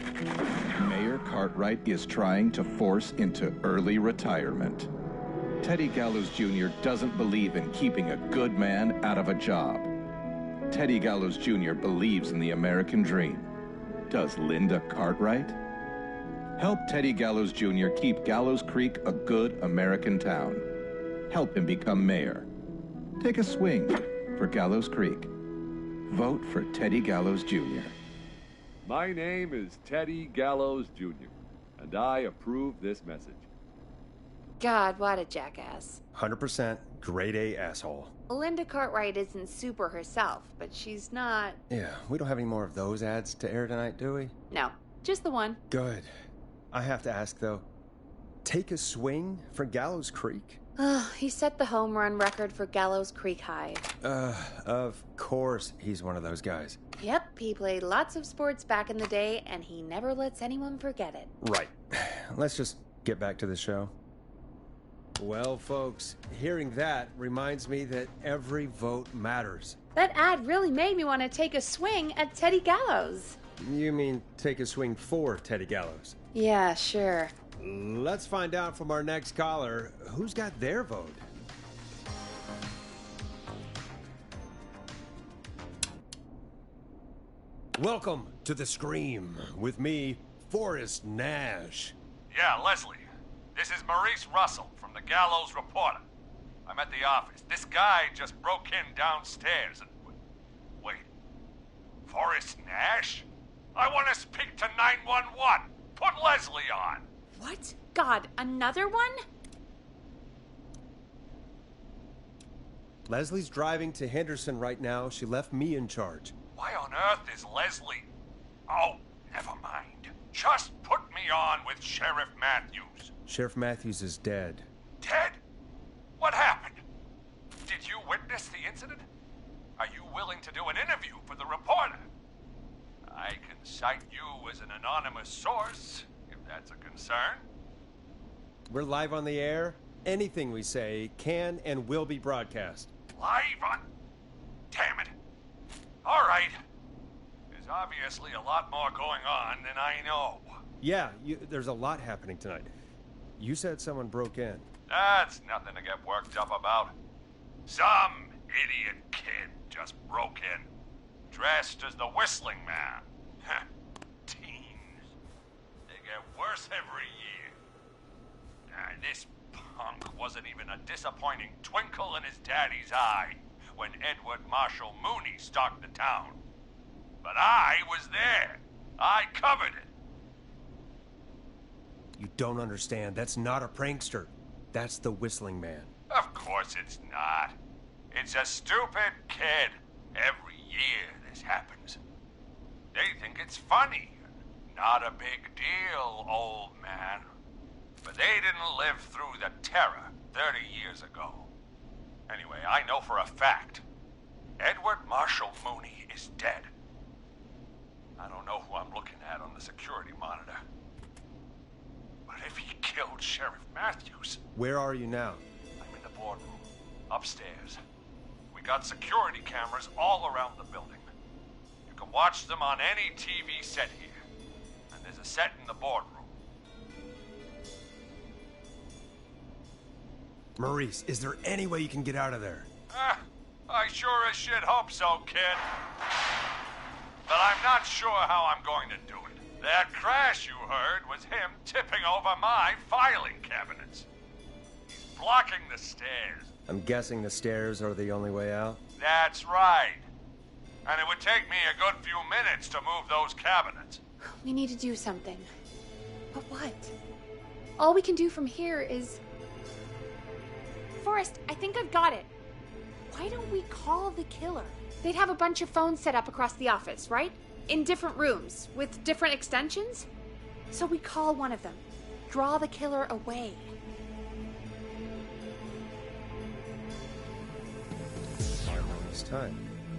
Mayor Cartwright is trying to force into early retirement. Teddy Gallows Jr. doesn't believe in keeping a good man out of a job. Teddy Gallows Jr. believes in the American dream. Does Linda Cartwright? Help Teddy Gallows Jr. keep Gallows Creek a good American town. Help him become mayor. Take a swing for Gallows Creek. Vote for Teddy Gallows Jr. My name is Teddy Gallows Jr., and I approve this message. God, what a jackass. 100% grade A asshole. Linda Cartwright isn't super herself, but she's not... Yeah, we don't have any more of those ads to air tonight, do we? No, just the one. Good. I have to ask, though. Take a swing for Gallows Creek? He set the home run record for Gallows Creek High. Of course he's one of those guys. Yep, he played lots of sports back in the day, and he never lets anyone forget it. Right. Let's just get back to the show. Well, folks, hearing that reminds me that every vote matters. That ad really made me want to take a swing at Teddy Gallows. You mean take a swing for Teddy Gallows? Yeah, sure. Let's find out from our next caller who's got their vote. Welcome to The Scream with me, Forrest Nash. Yeah, Leslie. This is Maurice Russell from the Gallows Reporter. I'm at the office. This guy just broke in downstairs and... Wait. Forrest Nash? I want to speak to 911. Put Leslie on. What? God, another one? Leslie's driving to Henderson right now. She left me in charge. Why on earth is Leslie... Oh, never mind. Just put me on with Sheriff Matthews. Sheriff Matthews is dead. Dead? What happened? Did you witness the incident? Are you willing to do an interview for the reporter? I can cite you as an anonymous source, if that's a concern. We're live on the air. Anything we say can and will be broadcast. Live on... Damn it. All right. There's obviously a lot more going on than I know. Yeah, there's a lot happening tonight. You said someone broke in. That's nothing to get worked up about. Some idiot kid just broke in, dressed as the Whistling Man. Teens. They get worse every year. This punk wasn't even a disappointing twinkle in his daddy's eye when Edward Marshall Mooney stalked the town. But I was there. I covered it. You don't understand. That's not a prankster. That's the Whistling Man. Of course it's not. It's a stupid kid. Every year this happens. They think it's funny. Not a big deal, old man. But they didn't live through the terror 30 years ago. Anyway, I know for a fact Edward Marshall Mooney is dead. I don't know who I'm looking at on the security monitor. But if he killed Sheriff Matthews... Where are you now? I'm in the boardroom, upstairs. We got security cameras all around the building. You can watch them on any TV set here. And there's a set in the boardroom. Maurice, is there any way you can get out of there? I sure as shit hope so, kid. But I'm not sure how I'm going to do it. That crash you heard was him tipping over my filing cabinets. He's blocking the stairs. I'm guessing the stairs are the only way out? That's right. And it would take me a good few minutes to move those cabinets. We need to do something. But what? All we can do from here is... Forrest, I think I've got it. Why don't we call the killer? They'd have a bunch of phones set up across the office, right? In different rooms, with different extensions? So we call one of them. Draw the killer away. It's time.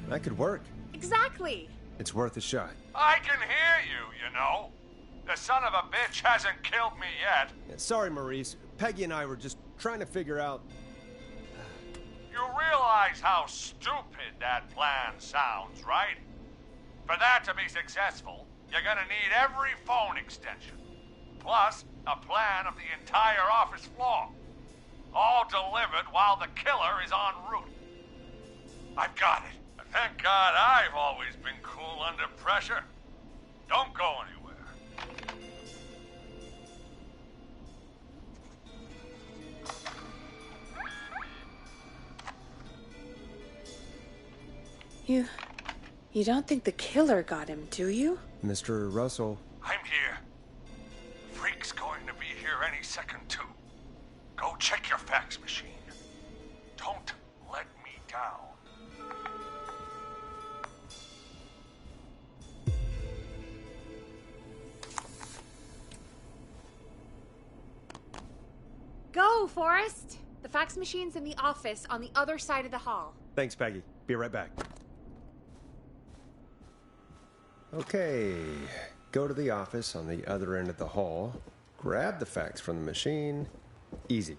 That could work. Exactly. It's worth a shot. I can hear you, you know. The son of a bitch hasn't killed me yet. Yeah, sorry, Maurice. Peggy and I were just trying to figure out... You realize how stupid that plan sounds, right? For that to be successful, you're gonna need every phone extension. Plus, a plan of the entire office floor. All delivered while the killer is en route. I've got it. And thank God I've always been cool under pressure. Don't go anywhere. You don't think the killer got him, do you? Mr. Russell. I'm here. Freak's going to be here any second, too. Go check your fax machine. Don't let me down. Go, Forrest! The fax machine's in the office on the other side of the hall. Thanks, Peggy. Be right back. Okay. Go to the office on the other end of the hall. Grab the fax from the machine. Easy.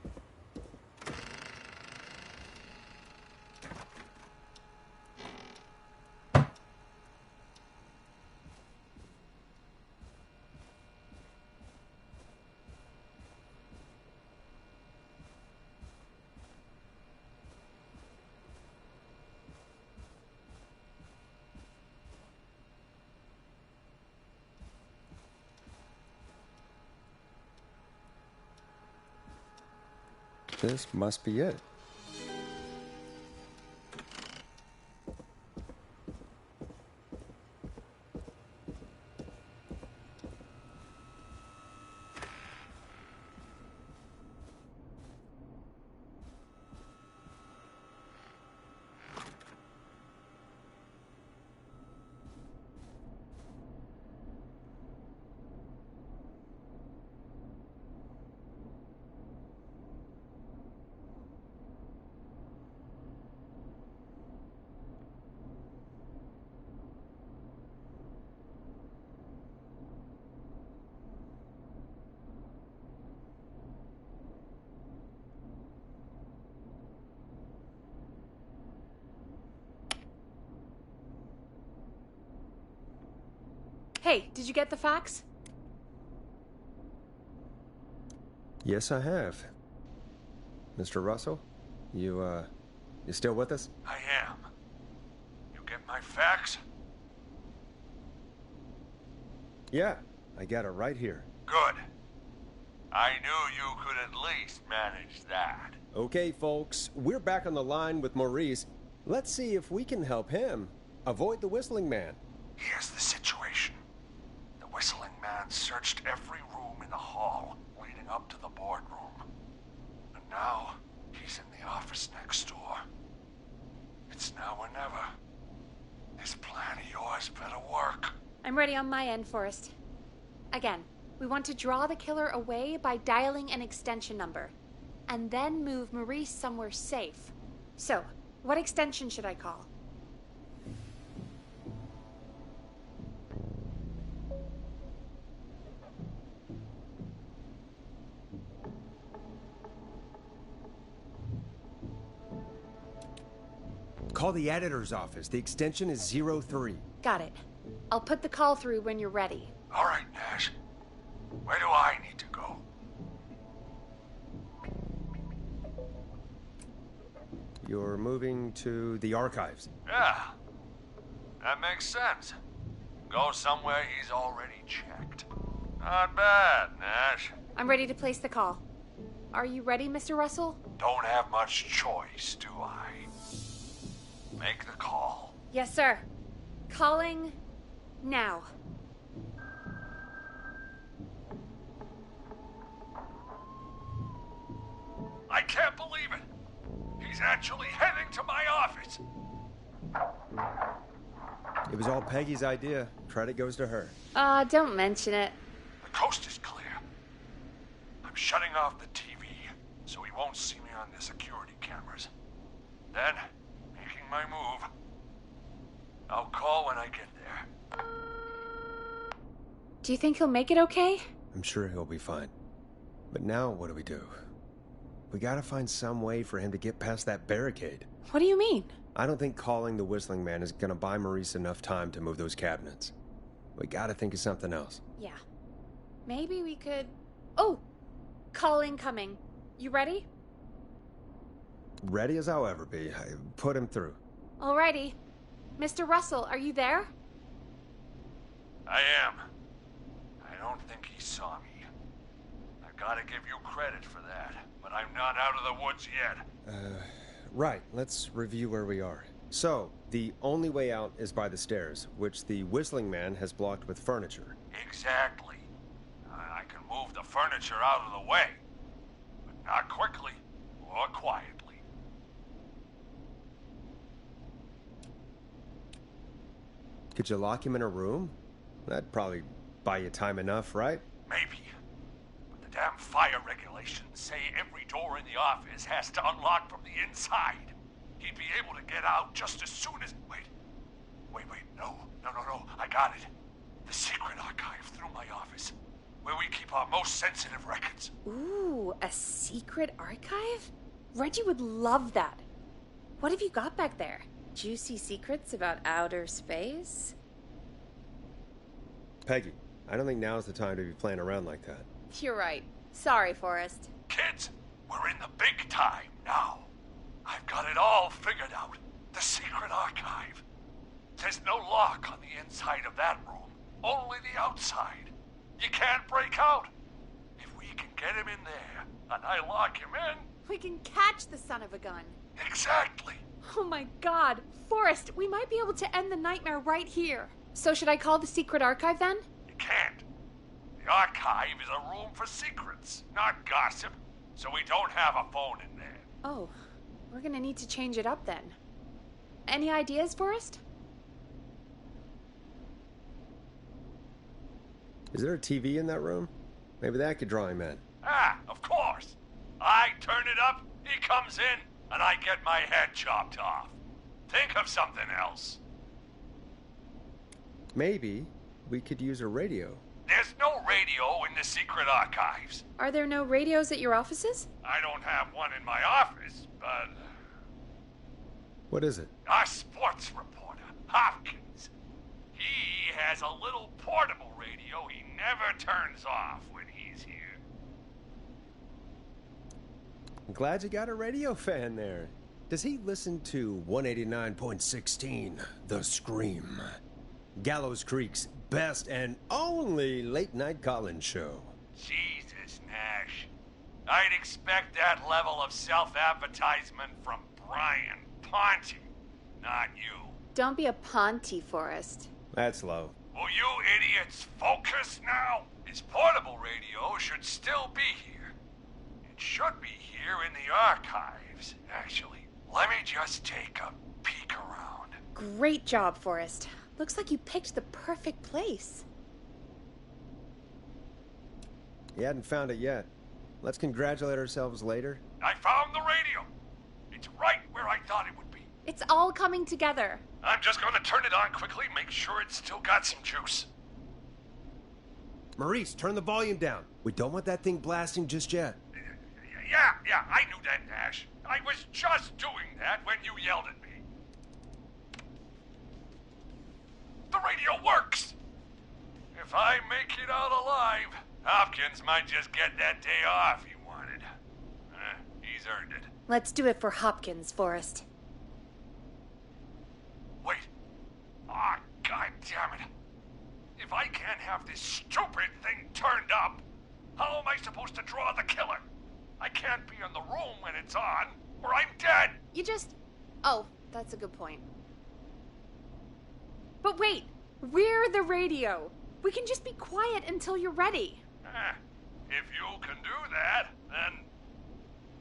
This must be it. Hey, did you get the fax? Yes, I have. Mr. Russell, you still with us? I am. You get my fax? Yeah, I got it right here. Good. I knew you could at least manage that. Okay, folks, we're back on the line with Maurice. Let's see if we can help him avoid the Whistling Man. Here's the situation. The Whistling Man searched every room in the hall leading up to the boardroom. And now, he's in the office next door. It's now or never. This plan of yours better work. I'm ready on my end, Forrest. Again, we want to draw the killer away by dialing an extension number, and then move Maurice somewhere safe. So, what extension should I call? Call the editor's office. The extension is 03. Got it. I'll put the call through when you're ready. All right, Nash. Where do I need to go? You're moving to the archives. Yeah. That makes sense. Go somewhere he's already checked. Not bad, Nash. I'm ready to place the call. Are you ready, Mr. Russell? Don't have much choice, do I? Make the call. Yes, sir. Calling now. I can't believe it. He's actually heading to my office. It was all Peggy's idea. Credit goes to her. Don't mention it. The coast is clear. I'm shutting off the TV so he won't see me on the security cameras. Then, making my move. I'll call when I get there. Do you think he'll make it okay? I'm sure he'll be fine. But now what do? We gotta find some way for him to get past that barricade. What do you mean? I don't think calling the Whistling Man is gonna buy Maurice enough time to move those cabinets. We gotta think of something else. Yeah. Maybe we could... Oh! Call incoming. You ready? Ready as I'll ever be. I put him through. Alrighty. Mr. Russell, are you there? I am. I don't think he saw me. I gotta give you credit for that, but I'm not out of the woods yet. Right. Let's review where we are. So, the only way out is by the stairs, which the Whistling Man has blocked with furniture. Exactly. I can move the furniture out of the way, but not quickly or quietly. Could you lock him in a room? That'd probably buy you time enough, right? Maybe. But the damn fire regulations say every door in the office has to unlock from the inside. He'd be able to get out just as soon as... Wait. No. I got it. The secret archive through my office, where we keep our most sensitive records. Ooh, a secret archive? Reggie would love that. What have you got back there? Juicy secrets about outer space? Peggy, I don't think now's the time to be playing around like that. You're right. Sorry, Forrest. Kids, we're in the big time now. I've got it all figured out. The secret archive. There's no lock on the inside of that room, only the outside. You can't break out. If we can get him in there, and I lock him in, We can catch the son of a gun. Exactly. Oh my god. Forrest, we might be able to end the nightmare right here. So should I call the secret archive then? You can't. The archive is a room for secrets, not gossip. So we don't have a phone in there. Oh, we're gonna need to change it up then. Any ideas, Forrest? Is there a TV in that room? Maybe that could draw him in. Ah, of course. I turn it up, he comes in, and I get my head chopped off. Think of something else. Maybe we could use a radio. There's no radio in the secret archives. Are there no radios at your offices? I don't have one in my office, but What is it? our sports reporter, Hopkins, he has a little portable radio he never turns off when he's here. I'm glad you got a radio fan there. Does he listen to 189.16, The Scream? Gallows Creek's best and only late-night call-in show. Jesus, Nash. I'd expect that level of self-advertisement from Brian Ponte, not you. Don't be a Ponte, Forrest. That's low. Will you idiots focus now? His portable radio should still be here. It should be here in the archives, actually. Let me just take a peek around. Great job, Forrest. Looks like you picked the perfect place. He hadn't found it yet. Let's congratulate ourselves later. I found the radio. It's right where I thought it would be. It's all coming together. I'm just gonna turn it on quickly, make sure it's still got some juice. Maurice, turn the volume down. We don't want that thing blasting just yet. Yeah, I knew that, Nash. I was just doing that when you yelled at me. The radio works! If I make it out alive, Hopkins might just get that day off he wanted. He's earned it. Let's do it for Hopkins, Forrest. Wait. Ah, God damn it. If I can't have this stupid thing turned up, how am I supposed to draw the killer? I can't be in the room when it's on, or I'm dead. You just... Oh, that's a good point. But wait, we're the radio. We can just be quiet until you're ready. If you can do that, then...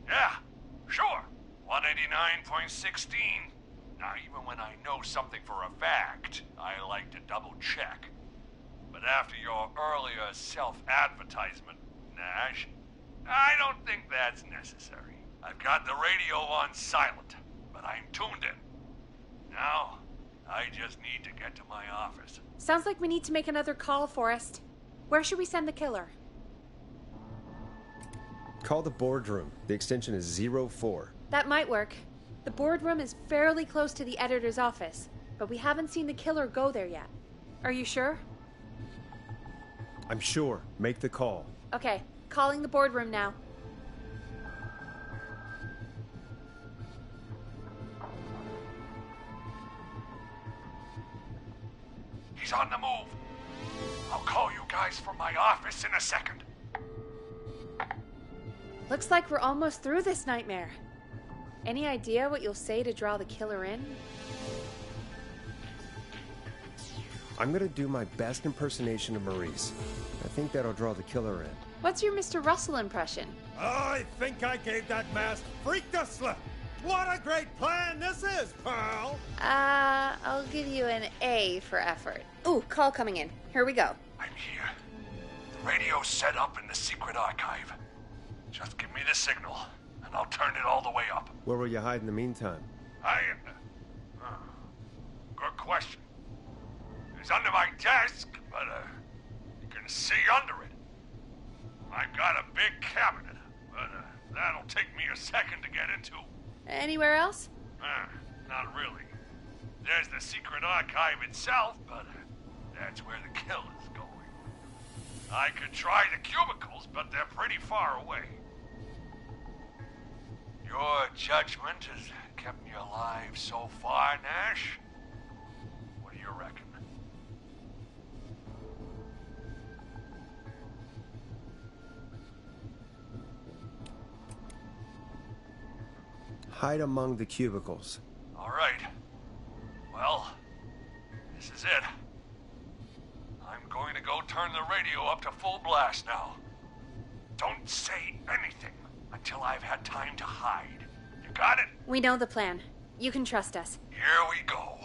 Yeah, sure. 189.16. Now, even when I know something for a fact, I like to double check. But after your earlier self-advertisement, Nash, I don't think that's necessary. I've got the radio on silent, but I'm tuned in. Now, I just need to get to my office. Sounds like we need to make another call, Forrest. Where should we send the killer? Call the boardroom. The extension is 04. That might work. The boardroom is fairly close to the editor's office, but we haven't seen the killer go there yet. Are you sure? I'm sure. Make the call. Okay, calling the boardroom now. He's on the move. I'll call you guys from my office in a second. Looks like we're almost through this nightmare. Any idea what you'll say to draw the killer in? I'm gonna do my best impersonation of Maurice. I think that'll draw the killer in. What's your Mr. Russell impression? I think I gave that masked freak the slip. What a great plan this is, Pearl! I'll give you an A for effort. Ooh, call coming in. Here we go. I'm here. The radio's set up in the secret archive. Just give me the signal, and I'll turn it all the way up. Where will you hide in the meantime? Good question. It's under my desk, but, you can see under it. I've got a big cabinet, but, that'll take me a second to get into. Anywhere else? Not really. There's the secret archive itself, but that's where the kill is going. I could try the cubicles, but they're pretty far away. Your judgment has kept me alive so far, Nash. What do you reckon? hide among the cubicles. All right. Well, this is it. I'm going to go turn the radio up to full blast now. Don't say anything until I've had time to hide. You got it? We know the plan. You can trust us. Here we go.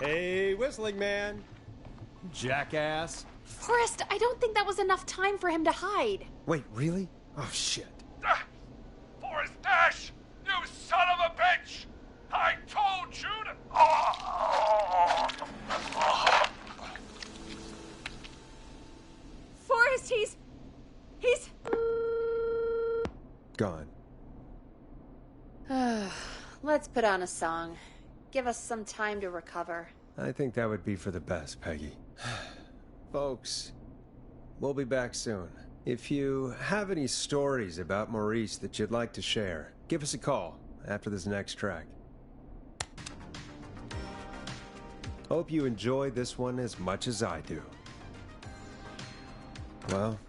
Hey, whistling man. Jackass. Forrest, I don't think that was enough time for him to hide. Wait, really? Oh, shit. Forrest Dash! You son of a bitch! I told you to... Forrest, he's... Gone. Let's put on a song. Give us some time to recover. I think that would be for the best, Peggy. Folks, we'll be back soon. If you have any stories about Maurice that you'd like to share, give us a call after this next track. Hope you enjoy this one as much as I do. Well,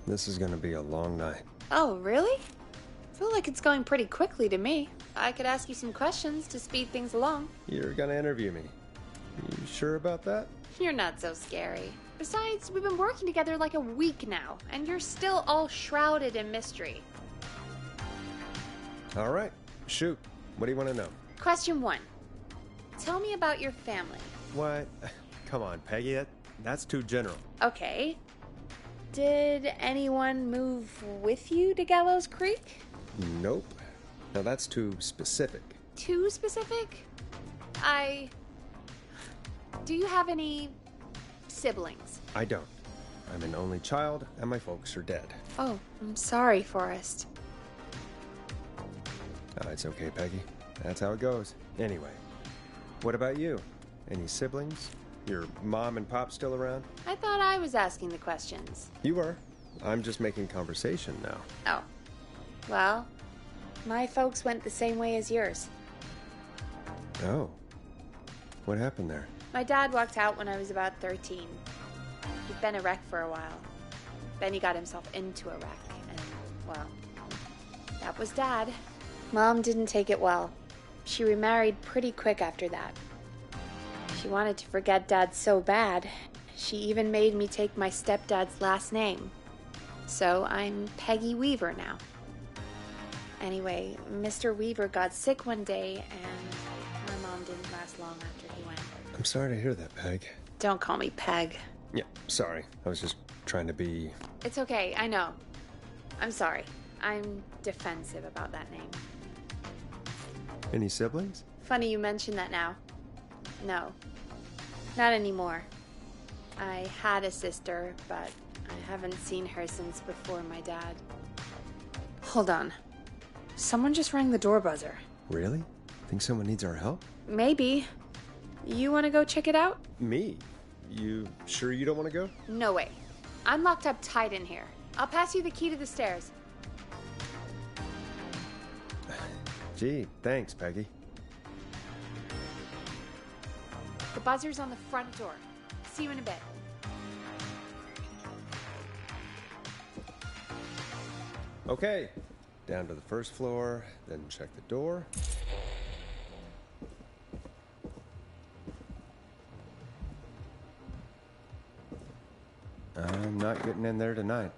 this is gonna be a long night. Oh, really? I feel like it's going pretty quickly to me. I could ask you some questions to speed things along. You're gonna interview me. You sure about that? You're not so scary. Besides, we've been working together like a week now, and you're still all shrouded in mystery. All right, shoot. What do you want to know? Question 1. Tell me about your family. What? Come on, Peggy. That's too general. Okay. Did anyone move with you to Gallows Creek? Nope. Now that's too specific. Too specific? Do you have any siblings? I don't. I'm an only child, and my folks are dead. Oh, I'm sorry, Forrest. Oh, it's okay, Peggy. That's how it goes. Anyway, what about you? Any siblings? Your mom and pop still around? I thought I was asking the questions. You were. I'm just making conversation now. Oh. Well, my folks went the same way as yours. Oh. What happened there? My dad walked out when I was about 13. He'd been a wreck for a while. Then he got himself into a wreck, and, well, that was Dad. Mom didn't take it well. She remarried pretty quick after that. She wanted to forget Dad so bad, she even made me take my stepdad's last name. So I'm Peggy Weaver now. Anyway, Mr. Weaver got sick one day, and my mom didn't last long after he went. I'm sorry to hear that, Peg. Don't call me Peg. Yeah, sorry. I was just trying to be... It's okay, I know. I'm sorry. I'm defensive about that name. Any siblings? Funny you mention that now. No. Not anymore. I had a sister, but I haven't seen her since before my dad. Hold on. Someone just rang the door buzzer. Really? Think someone needs our help? Maybe. You want to go check it out? Me? You sure you don't want to go? No way. I'm locked up tight in here. I'll pass you the key to the stairs. Gee, thanks, Peggy. The buzzer's on the front door. See you in a bit. Okay. Down to the first floor, then check the door. I'm not getting in there tonight.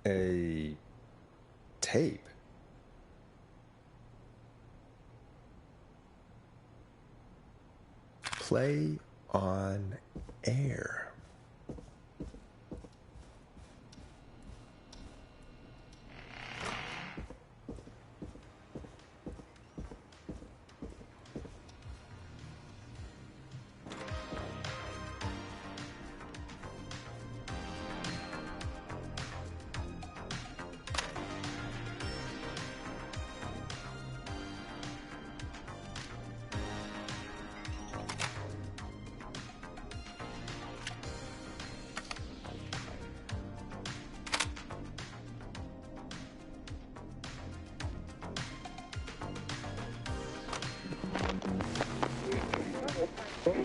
A tape? Play on air.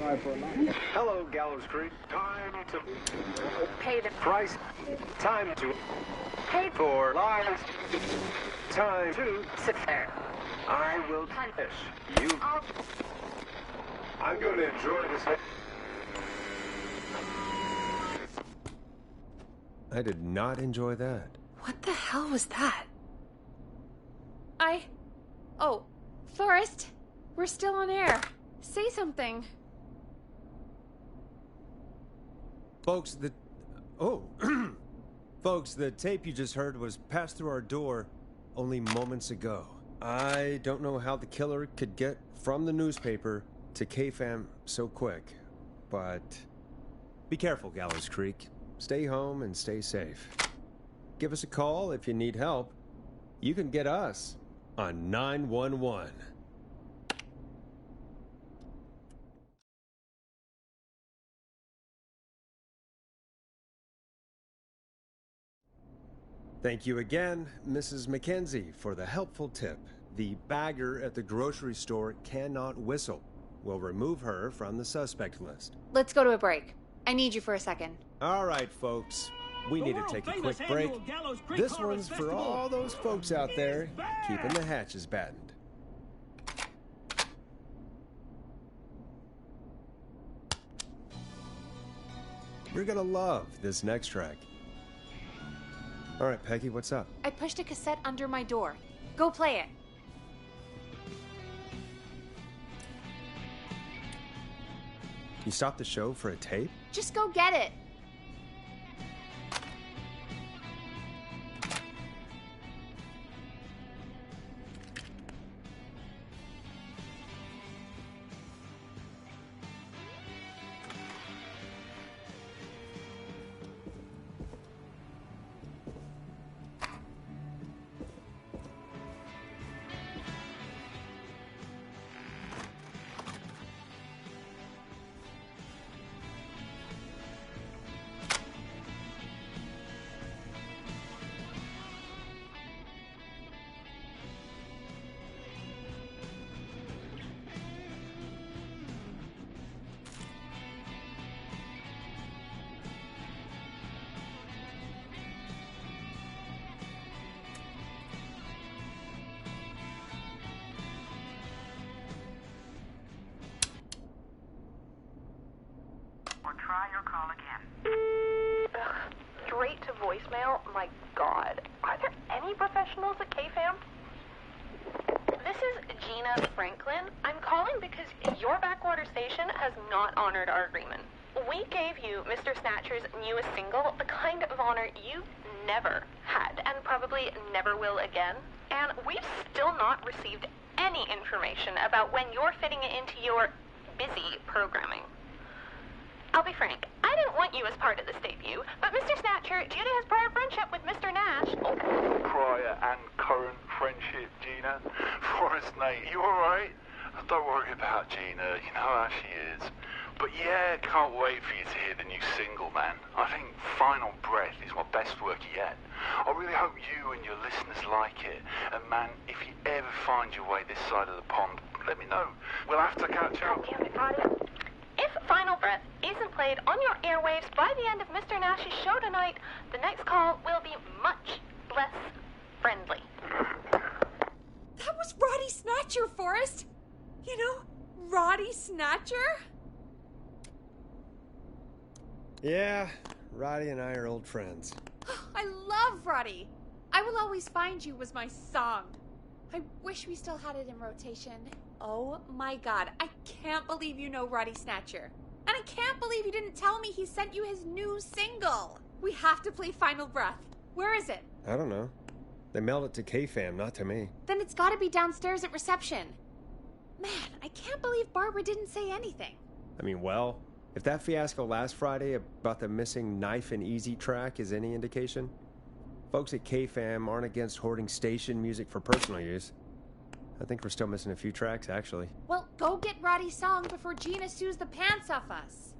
Hello, Gallows Creek. Time to Pay the price. Time to pay for lives. Time to sit there. I will punish you. I'm going to enjoy this. I did not enjoy that. What the hell was that? Oh, Forrest, we're still on air. Say something. Folks, Folks, the tape you just heard was passed through our door only moments ago. I don't know how the killer could get from the newspaper to KFAM so quick, but be careful, Gallows Creek. Stay home and stay safe. Give us a call if you need help. You can get us on 911. Thank you again, Mrs. Mackenzie, for the helpful tip. The bagger at the grocery store cannot whistle. We'll remove her from the suspect list. Let's go to a break. I need you for a second. All right, folks. We need to take a quick break. This one's for all those folks out there keeping the hatches battened. You're gonna love this next track. All right, Peggy, what's up? I pushed a cassette under my door. Go play it. You stopped the show for a tape? Just go get it. Or try your call again. Straight to voicemail? My God. Are there any professionals at KFAM? This is Gina Franklin. I'm calling because your backwater station has not honored our agreement. We gave you Mr. Snatcher's newest single, the kind of honor you never had and probably never will again. And we've still not received any information about when you're fitting it into your busy programming. I'll be frank, I didn't want you as part of this debut, but Mr. Snatcher, due to his prior friendship with Mr. Nash... Prior and current friendship, Gina. Forrest, mate, you alright? Don't worry about Gina, you know how she is. But yeah, can't wait for you to hear the new single, man. I think Final Breath is my best work yet. I really hope you and your listeners like it. And man, if you ever find your way this side of the pond, let me know. We'll have to catch up. God damn it, Roddy. If Final Breath isn't played on your airwaves by the end of Mr. Nash's show tonight, the next call will be much less friendly. That was Roddy Snatcher, Forrest. You know, Roddy Snatcher? Yeah, Roddy and I are old friends. I love Roddy. I Will Always Find You was my song. I wish we still had it in rotation. Oh my God, I can't believe you know Roddy Snatcher. And I can't believe you didn't tell me he sent you his new single. We have to play Final Breath. Where is it? I don't know. They mailed it to KFAM, not to me. Then it's gotta be downstairs at reception. Man, I can't believe Barbara didn't say anything. I mean, well, if that fiasco last Friday about the missing Knife and Easy track is any indication, folks at KFAM aren't against hoarding station music for personal use. I think we're still missing a few tracks, actually. Well, go get Roddy's song before Gina sues the pants off us.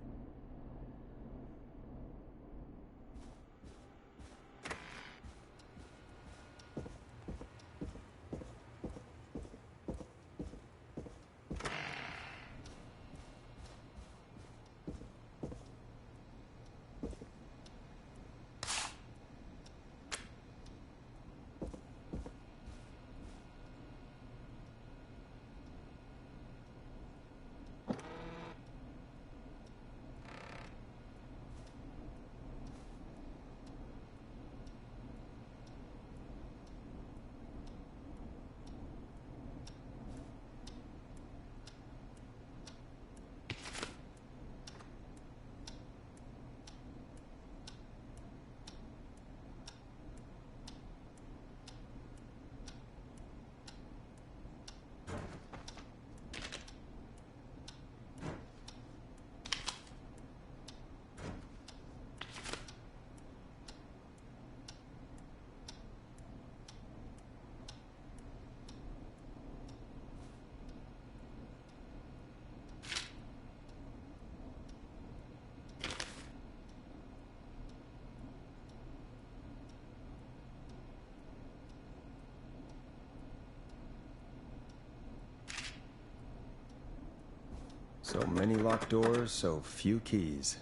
So many locked doors, so few keys.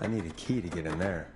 I need a key to get in there.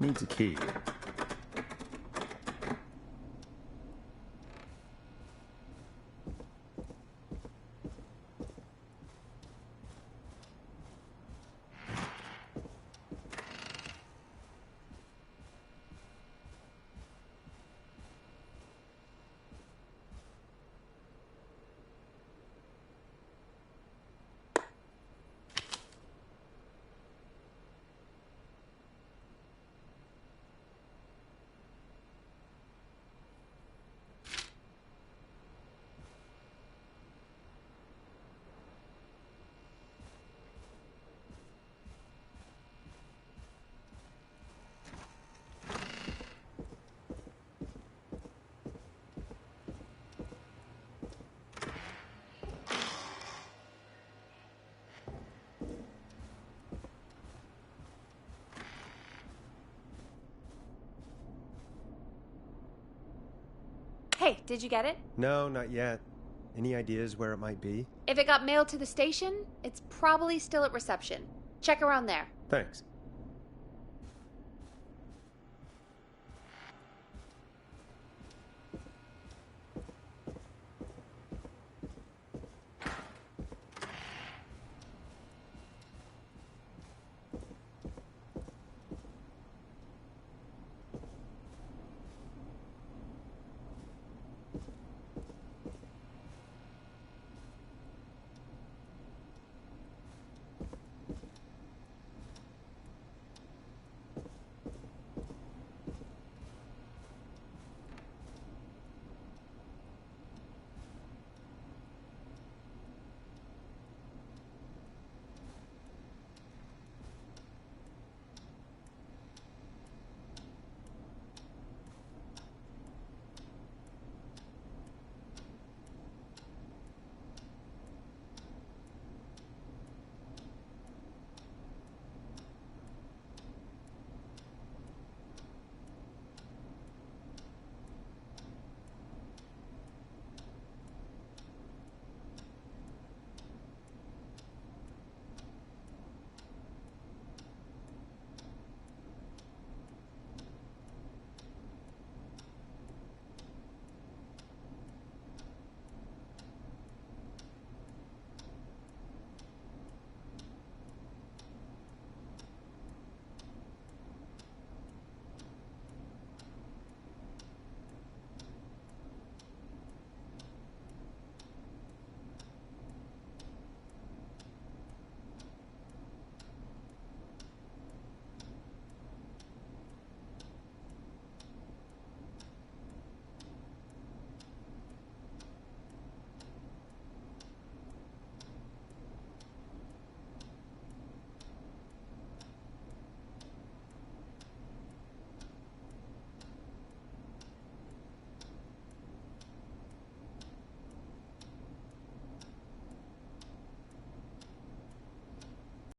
needs a key. Hey, did you get it? No, not yet. Any ideas where it might be? If it got mailed to the station, it's probably still at reception. Check around there. Thanks.